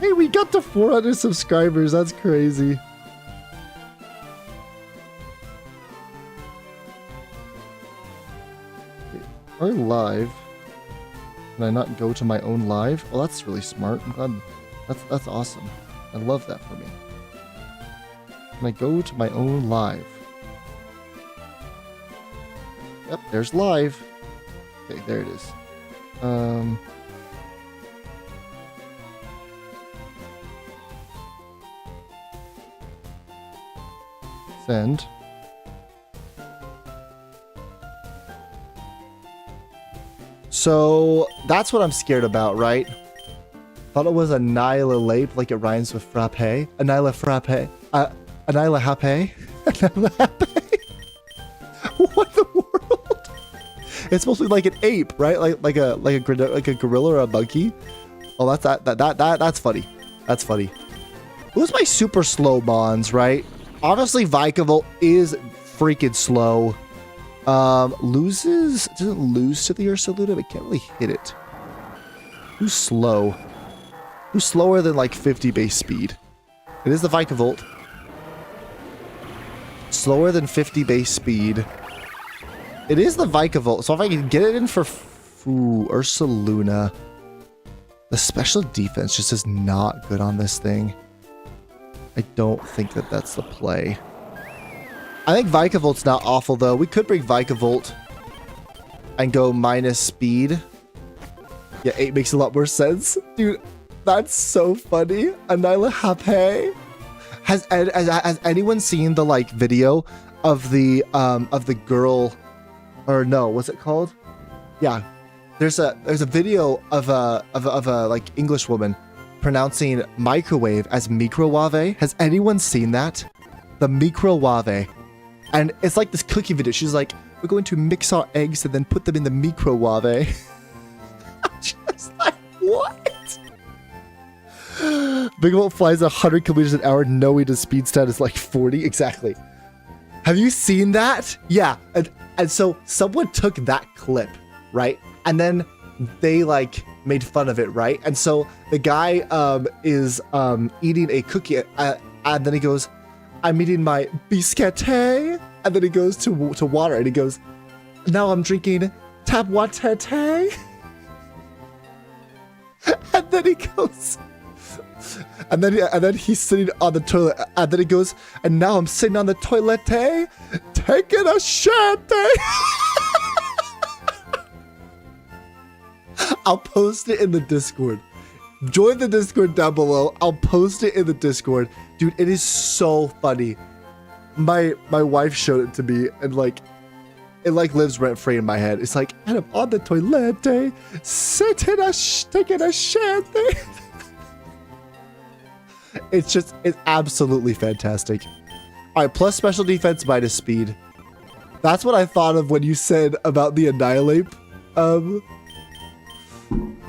Hey, we got to 400 subscribers. That's crazy. Are live? Can I not go to my own live? Well, that's really smart. I'm glad. That's awesome. I love that for me. Can I go to my own live? Yep, there's live. Okay, there it is. Send. So that's what I'm scared about, right? Thought it was Annihilate, like it rhymes with frappe. Annihilate. What the world? It's supposed to be like an ape, right? Like a gorilla or a monkey. Oh, that's funny. That's funny. Who's my super slow mons, right? Obviously, Vikavolt is freaking slow. Doesn't lose to the Ursaluna, but can't really hit it. Who's slow? Who's slower than like 50 base speed? It is the Vikavolt. Slower than 50 base speed. It is the Vikavolt, so if I can get it in for Ursaluna. The special defense just is not good on this thing. I don't think that that's the play. I think Vikavolt's not awful, though. We could bring Vikavolt and go minus speed. Yeah, 8 makes a lot more sense. Dude, that's so funny. Annihilate. Has anyone seen the, like, video of the girl... Or no, what's it called? Yeah. There's a video of a like, English woman pronouncing microwave as microwave. Has anyone seen that? The microwave. And it's like this cooking video. She's like, we're going to mix our eggs and then put them in the microwave. Just like, what? Big Volt flies 100 kilometers an hour knowing his speed stat is like 40. Exactly. Have you seen that? Yeah. And so someone took that clip, right? And then they like made fun of it, right? And so the guy is eating a cookie and then he goes, I'm eating my biscuit, and then he goes to water, and he goes, now I'm drinking tap water, and then he goes, and then he's sitting on the toilet, and then he goes, and now I'm sitting on the toilet, taking a shit, I'll post it in the Discord. Join the Discord down below. I'll post it in the Discord. Dude, it is so funny. My wife showed it to me and like It like lives rent free in my head. It's like, and I'm on the toilet, sitting taking a shanty. It's absolutely fantastic. All right, plus special defense, minus speed. That's what I thought of when you said about the Annihilate. Who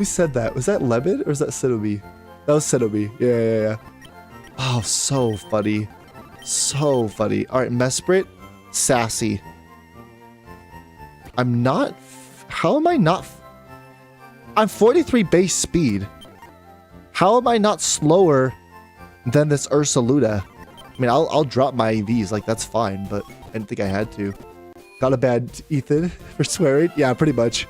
said that? Was that Lemon or was that Cenobi? That was Cenobi. Yeah. Oh, so funny. So funny. All right, Mesprit, Sassy. I'm not... How am I not... I'm 43 base speed. How am I not slower than this Ursaluda? I mean, I'll drop my EVs, like, that's fine, but I didn't think I had to. Got a bad Ethan for swearing? Yeah, pretty much.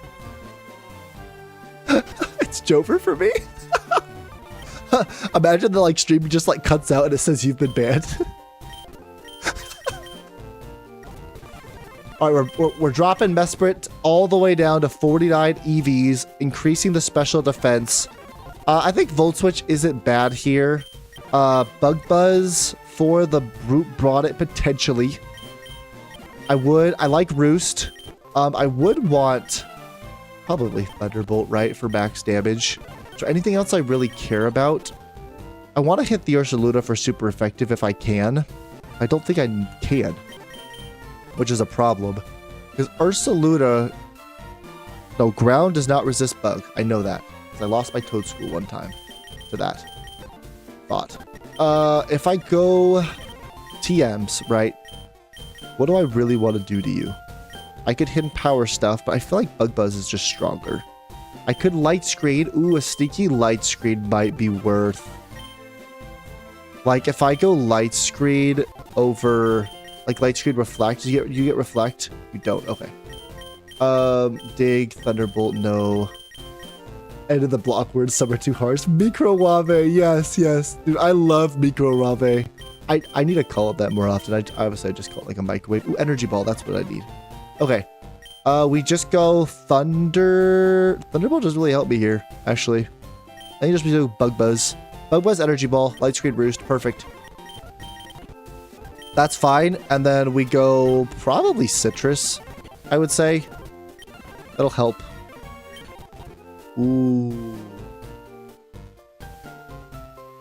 It's Jover for me? Imagine the, like, stream just, like, cuts out and it says you've been banned. All right, we're dropping Mesprit all the way down to 49 EVs, increasing the special defense. I think Volt Switch isn't bad here. Bug Buzz for the Brute brought it potentially. I like Roost. I would want probably Thunderbolt, right, for max damage. Is there anything else I really care about? I want to hit the Ursaluda for super effective if I can. I don't think I can, which is a problem. Because Ursaluda... No, ground does not resist bug. I know that. Because I lost my Toadstool one time to that. Thought. If I go TMs, right? What do I really want to do to you? I could hidden power stuff, but I feel like Bug Buzz is just stronger. I could light screen. Ooh, a sneaky light screen might be worth... Like, if I go light screen over... Like, light screen reflect. You get reflect? You don't. Okay. Dig, Thunderbolt, no. End of the block word, some are too harsh. Microwave, yes. Dude, I love Microwave. I need to call it that more often. Obviously, I just call it like a microwave. Ooh, Energy Ball, that's what I need. Okay. We just go Thunderbolt doesn't really help me here, actually. I think just do Bug Buzz. Bug Buzz, Energy Ball, Light Screen Roost, perfect. That's fine. And then we go probably Citrus, I would say. That'll help. Ooh.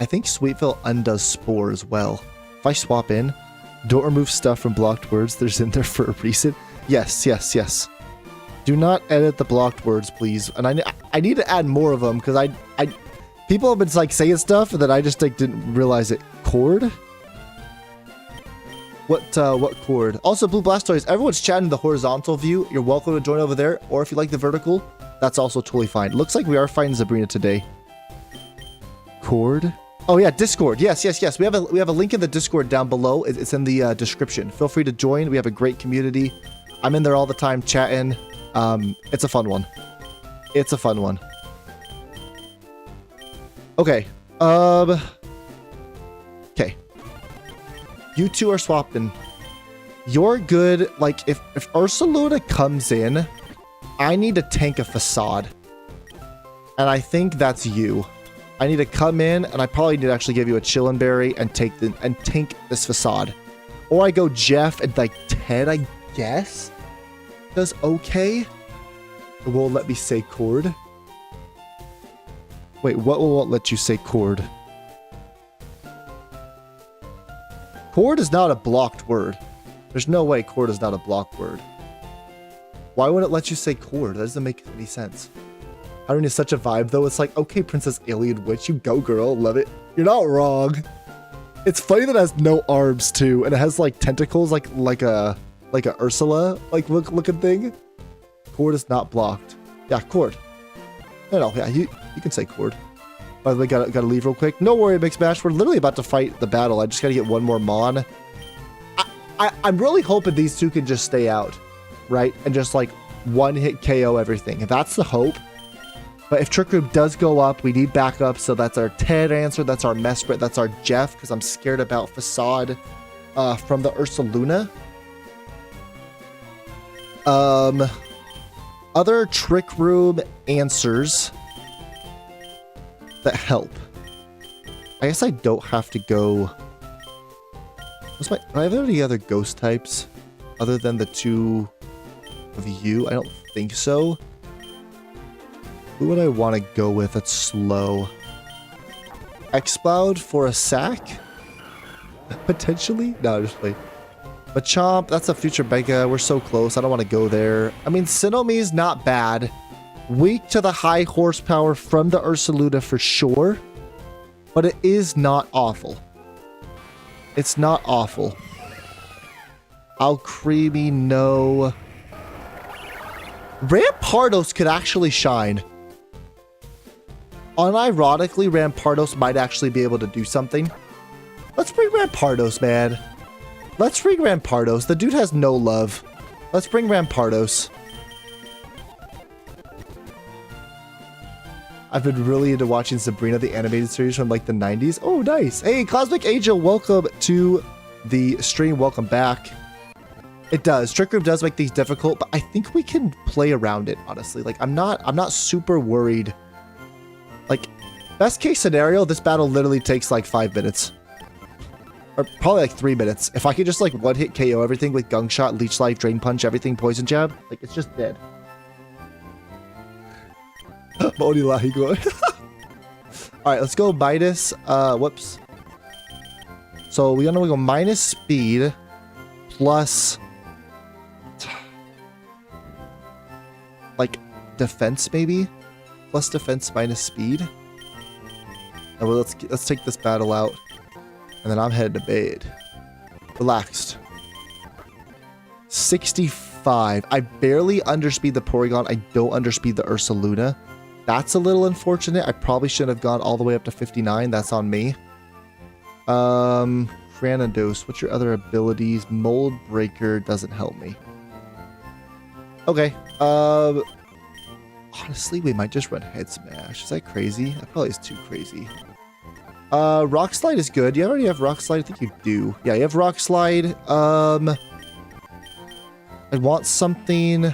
I think Sweetville undoes Spore as well. If I swap in, don't remove stuff from blocked words. There's in there for a reason. Yes. Do not edit the blocked words, please. And I need to add more of them because I people have been like saying stuff and then I just like didn't realize it. Chord? What chord? Also, Blue Blastoise, everyone's chatting the horizontal view. You're welcome to join over there. Or if you like the vertical, that's also totally fine. Looks like we are fighting Sabrina today. Chord? Oh yeah, Discord. Yes. We have a link in the Discord down below. It's in the description. Feel free to join. We have a great community. I'm in there all the time chatting. It's a fun one. Okay. Okay. You two are swapping. You're good. Like, if Ursaluda comes in, I need to tank a Facade. And I think that's you. I need to come in, and I probably need to actually give you a Chillin' Berry and tank this Facade. Or I go Jeff and like Ted, I guess. Does okay. It won't let me say chord. Wait, what won't let you say chord? Chord is not a blocked word. There's no way chord is not a blocked word. Why would it let you say chord? That doesn't make any sense. Irony is such a vibe, though. It's like, okay, Princess Alien Witch, you go, girl. Love it. You're not wrong. It's funny that it has no arms, too. And it has, like, tentacles, like a Ursula, like, looking thing. Chord is not blocked. Yeah, chord. No, yeah, you can say chord. By the way, gotta leave real quick. No worry, Mixed Match. We're literally about to fight the battle. I just gotta get one more Mon. I'm really hoping these two can just stay out, right? And just, like, one-hit KO everything. That's the hope. But if Trick Room does go up, we need backup. So that's our Ted answer. That's our Mesprit. That's our Jeff, because I'm scared about Facade from the Ursaluna. Other Trick Room answers that help. I guess I don't have to go... Do I have any other ghost types other than the two of you? I don't think so. Who would I want to go with that's slow? Exploud for a sack? Potentially? No, I'm just playing. Machamp, that's a future Mega. We're so close. I don't want to go there. I mean, Sinome's not bad. Weak to the high horsepower from the Ursaluna for sure. But it is not awful. It's not awful. Alcremie, no. Rampardos could actually shine. Unironically, Rampardos might actually be able to do something. Let's bring Rampardos, man. Let's bring Rampardos. The dude has no love. Let's bring Rampardos. I've been really into watching Sabrina, the animated series from like the 90s. Oh, nice. Hey, Cosmic Angel, welcome to the stream. Welcome back. It does. Trick Room does make things difficult, but I think we can play around it, honestly. Like, I'm not super worried. Like, best case scenario, this battle literally takes like 5 minutes. Or probably like 3 minutes. If I could just like one-hit KO everything with Gunk Shot, Leech Life, Drain Punch, everything, Poison Jab, like it's just dead. Alright, let's go minus, whoops. So we're gonna go minus speed plus like defense maybe? Plus defense minus speed. And well, let's take this battle out. And then I'm headed to bed. Relaxed. 65. I barely underspeed the Porygon. I don't underspeed the Ursaluna. That's a little unfortunate. I probably shouldn't have gone all the way up to 59. That's on me. Granados. What's your other abilities? Mold Breaker doesn't help me. Okay. Honestly, we might just run Head Smash. Is that crazy? That probably is too crazy. Rock Slide is good. You already have Rock Slide? I think you do. Yeah, you have Rock Slide. I want something.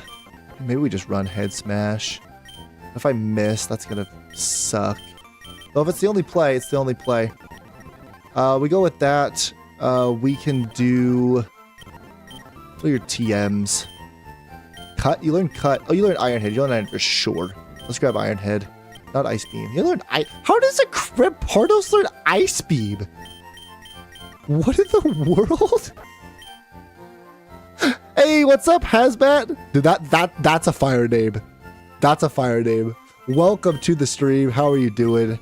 Maybe we just run Head Smash. If I miss, that's gonna suck. Well, if it's the only play, it's the only play. We go with that. We can do... What are your TMs? Cut? You learn Cut. Oh, you learn Iron Head. You learn Iron for sure. Let's grab Iron Head. Not Ice Beam. You learn How does a Rampardos learn Ice Beam? What in the world? Hey, what's up, Hazmat? Dude, that's a fire name. That's a fire name. Welcome to the stream. How are you doing?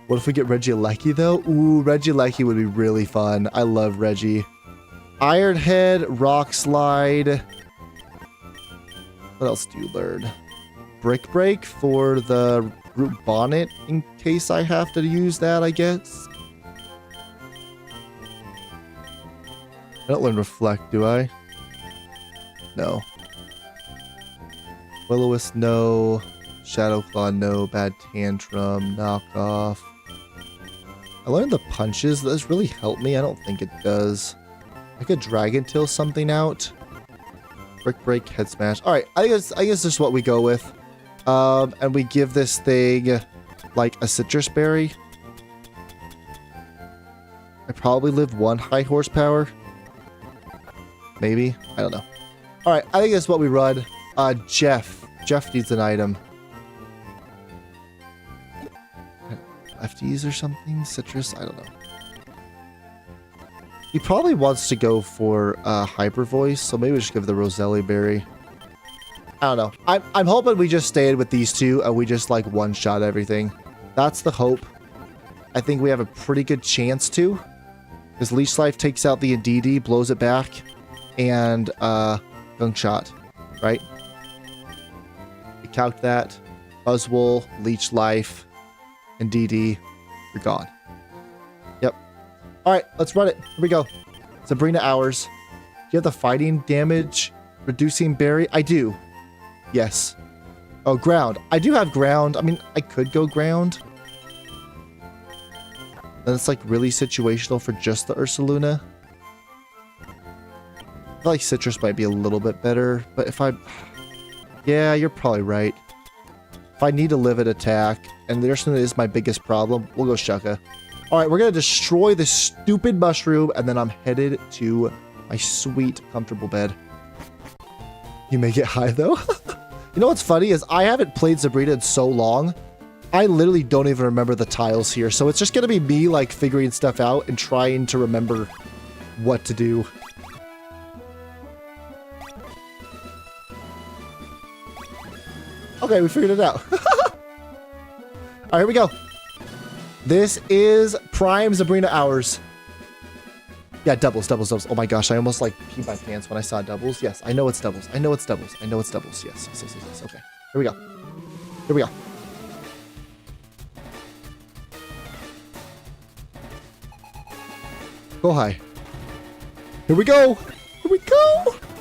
What if we get Regieleki, though? Ooh, Regieleki would be really fun. I love Reggie. Iron Head, Rock Slide. What else do you learn? Brick Break for the Root Bonnet in case I have to use that, I guess. I don't learn Reflect, do I? No. Will-O-Wisp, no. Shadow Claw, no. Bad Tantrum, Knockoff. I learned the punches. Does this really help me? I don't think it does. I could Dragon Tail something out. Brick Break, Head Smash. Alright, I guess this is what we go with. And we give this thing like a Citrus Berry. I probably live 1 high horsepower. Maybe. I don't know. Alright, I think that's what we run. Jeff. Jeff needs an item. Lefties or something? Citrus? I don't know. He probably wants to go for Hyper Voice, so maybe we just give the Roselli Berry. I don't know. I'm hoping we just stayed with these two and we just like one-shot everything. That's the hope. I think we have a pretty good chance to. Because Leech Life takes out the Indeedee, blows it back, and Gunk Shot, right? We calc that. Buzzwole, Leech Life, Indeedee, you're gone. Yep. Alright, let's run it. Here we go. Sabrina Hours. Do you have the fighting damage reducing berry? I do. Yes. Oh, ground. I do have ground. I mean, I could go ground. Then it's like really situational for just the Ursaluna. I feel like Citrus might be a little bit better, but if I... Yeah, you're probably right. If I need to live at attack, and the Ursaluna is my biggest problem, we'll go Shucka. Alright, we're going to destroy this stupid mushroom, and then I'm headed to my sweet, comfortable bed. You may get high though. You know what's funny is I haven't played Sabrina in so long. I literally don't even remember the tiles here. So it's just going to be me like figuring stuff out and trying to remember what to do. Okay, we figured it out. All right, here we go. This is Prime Sabrina Hours. Yeah, doubles. Oh my gosh, I almost like peed my pants when I saw doubles. Yes, I know it's doubles. I know it's doubles. Yes. Okay, here we go. Go high. Here we go. All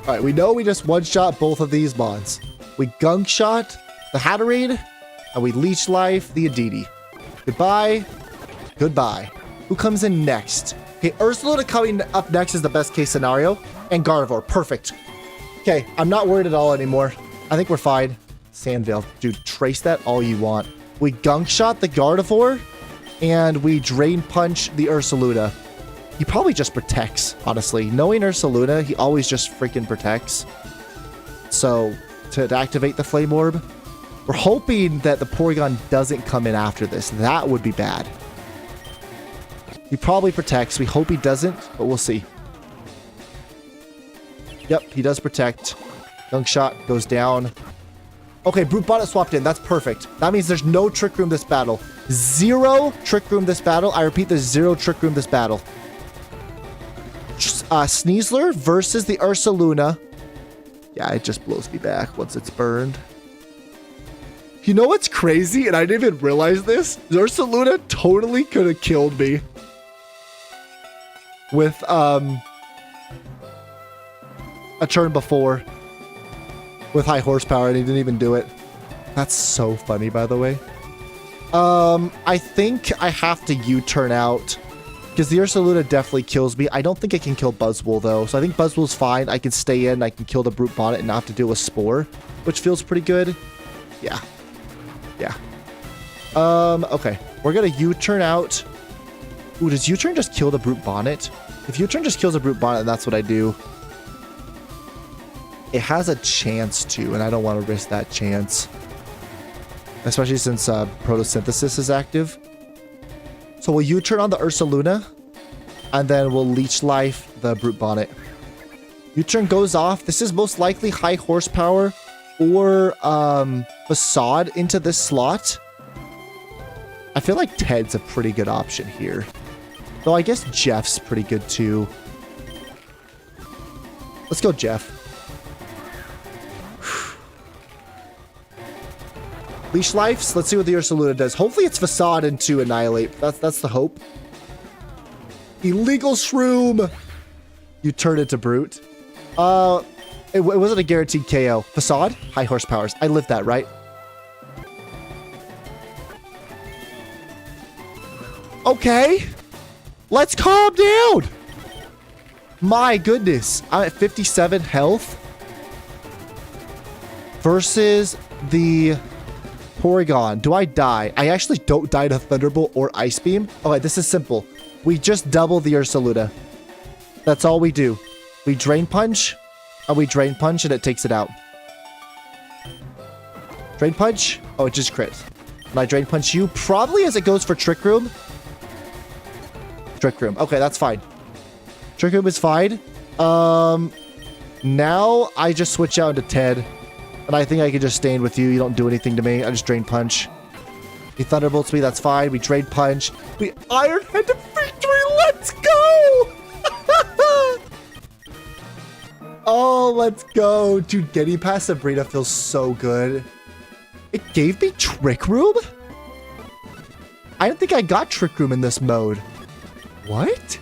right, we know we just one-shot both of these mods. We gunk-shot the Hatterade, and we leech life the Aditi. Goodbye. Who comes in next? Okay, Ursaluna coming up next is the best case scenario. And Gardevoir, perfect. Okay, I'm not worried at all anymore. I think we're fine. Sandvale, dude, trace that all you want. We gunk shot the Gardevoir, and we drain punch the Ursaluna. He probably just protects, honestly. Knowing Ursaluna, he always just freaking protects. So, to activate the Flame Orb, we're hoping that the Porygon doesn't come in after this. That would be bad. He probably protects. We hope he doesn't, but we'll see. Yep, he does protect. Gunk Shot goes down. Okay, Brute Bonnet swapped in. That's perfect. That means there's no Trick Room this battle. 0 Trick Room this battle. I repeat, there's 0 Trick Room this battle. Sneasler versus the Ursaluna. Yeah, it just blows me back once it's burned. You know what's crazy? And I didn't even realize this. Ursaluna totally could have killed me. With, a turn before. With high horsepower, and he didn't even do it. That's so funny, by the way. I think I have to U-turn out. Because the Ursaluna definitely kills me. I don't think I can kill Buzzwole, though. So I think Buzzwole's fine. I can stay in. I can kill the Brute Bonnet and not have to deal with Spore. Which feels pretty good. Yeah. Okay. We're going to U-turn out. Ooh, does U-turn just kill the Brute Bonnet? If U-turn just kills a Brute Bonnet, then that's what I do. It has a chance to, and I don't want to risk that chance. Especially since Photosynthesis is active. So we'll U-turn on the Ursaluna, and then we'll Leech Life the Brute Bonnet. U-turn goes off. This is most likely high horsepower or Facade into this slot. I feel like Ted's a pretty good option here. Though I guess Jeff's pretty good too. Let's go Jeff. Leash Life. Let's see what the Ursaluna does. Hopefully it's Facade into Annihilate. That's the hope. Illegal Shroom. You turn into Brute. It wasn't a guaranteed KO. Facade. High horsepowers. I lived that, right? Okay. Let's calm down. My goodness. I'm at 57 health. Versus the Porygon. Do I die? I actually don't die to Thunderbolt or Ice Beam. Okay, this is simple. We just double the Ursaluna. That's all we do. We Drain Punch, and we Drain Punch, and it takes it out. Drain Punch. Oh, it just crits. And I Drain Punch you, probably as it goes for Trick Room. Trick Room. Okay, that's fine. Trick Room is fine. Now I just switch out into Ted. And I think I can just stand with you. You don't do anything to me. I just Drain Punch. He Thunderbolts me. That's fine. We Drain Punch. We Iron Head to victory. Let's go! Oh, let's go. Dude, getting past Sabrina feels so good. It gave me Trick Room? I don't think I got Trick Room in this mode. What?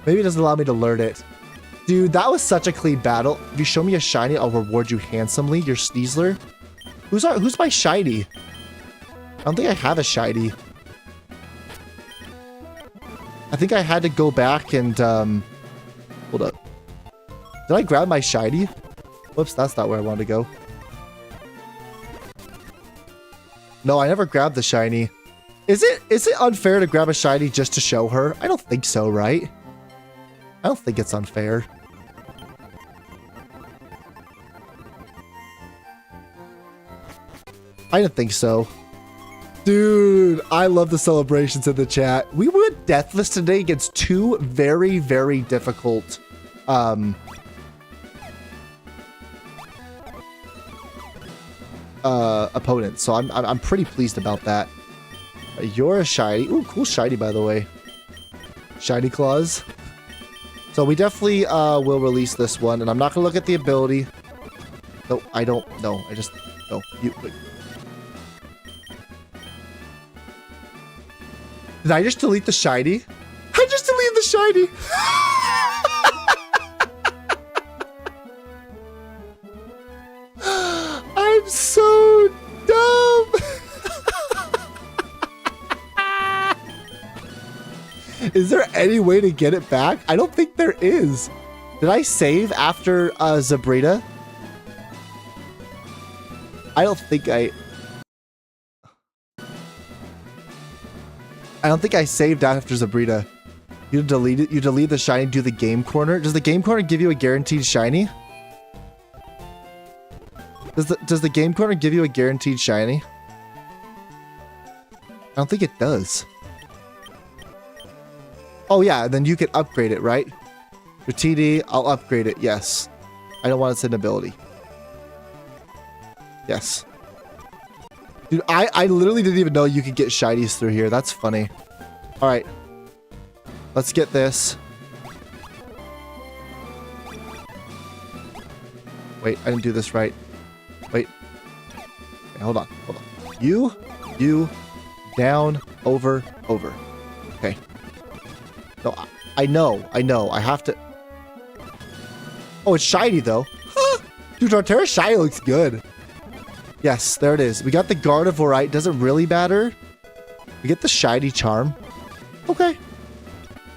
Maybe it doesn't allow me to learn it. Dude, that was such a clean battle. If you show me a shiny, I'll reward you handsomely. Your Sneasler. Who's my shiny? I don't think I have a shiny. I think I had to go back and, hold up. Did I grab my shiny? Whoops, that's not where I wanted to go. No, I never grabbed the shiny. Is it unfair to grab a shiny just to show her? I don't think so, right? I don't think it's unfair. I didn't think so. Dude, I love the celebrations in the chat. We went deathless today against two very, very difficult opponents. So I'm pretty pleased about that. You're a shiny. Ooh, cool shiny, by the way. Shiny claws. So we definitely will release this one, and I'm not gonna look at the ability. No, I don't. No, I just. No, you. Wait. Did I just delete the shiny? I just deleted the shiny. I'm so dumb. Is there any way to get it back? I don't think there is. Did I save after Zabrita? I don't think I saved after Zabrita. You delete it. You delete the shiny. Do the game corner. Does the game corner give you a guaranteed shiny? Does the game corner give you a guaranteed shiny? I don't think it does. Oh yeah, then you can upgrade it, right? For TD, I'll upgrade it. Yes. I don't want its inability. Yes. Dude, I literally didn't even know you could get shinies through here. That's funny. All right. Let's get this. Wait, I didn't do this right. Wait. Okay, hold on. Hold on. You, down, over. Okay. No, I know. I have to. Oh, it's shiny though. Dude, Torterra shiny looks good. Yes, there it is. We got the Gardevoir. Doesn't really matter. We get the shiny charm. Okay.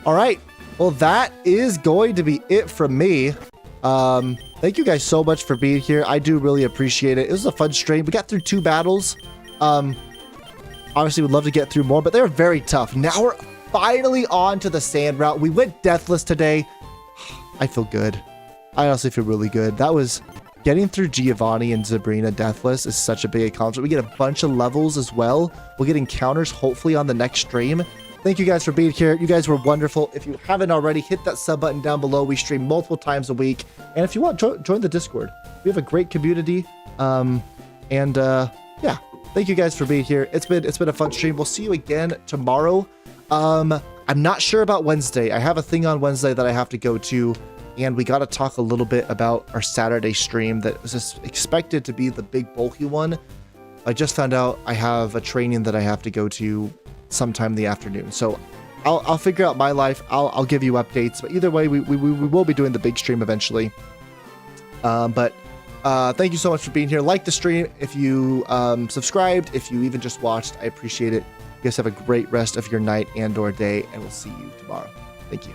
All right. Well, that is going to be it from me. Thank you guys so much for being here. I do really appreciate it. It was a fun stream. We got through 2 battles. Obviously, would love to get through more, but they're very tough. Now we're finally on to the sand route. We went deathless today. I feel good. I honestly feel really good. That was getting through Giovanni and Sabrina deathless is such a big accomplishment. We get a bunch of levels as well. We'll get encounters hopefully on the next stream. Thank you guys for being here. You guys were wonderful. If you haven't already, hit that sub button down below. We stream multiple times a week. And if you want, join the Discord. We have a great community. Yeah, thank you guys for being here. It's been a fun stream. We'll see you again tomorrow. I'm not sure about Wednesday. I have a thing on Wednesday that I have to go to, and we got to talk a little bit about our Saturday stream that was expected to be the big bulky one. I just found out I have a training that I have to go to sometime in the afternoon. So I'll figure out my life. I'll give you updates, but either way, we will be doing the big stream eventually. Thank you so much for being here. Like the stream if you subscribed, if you even just watched. I appreciate it. You guys have a great rest of your night and or day, and we'll see you tomorrow. Thank you.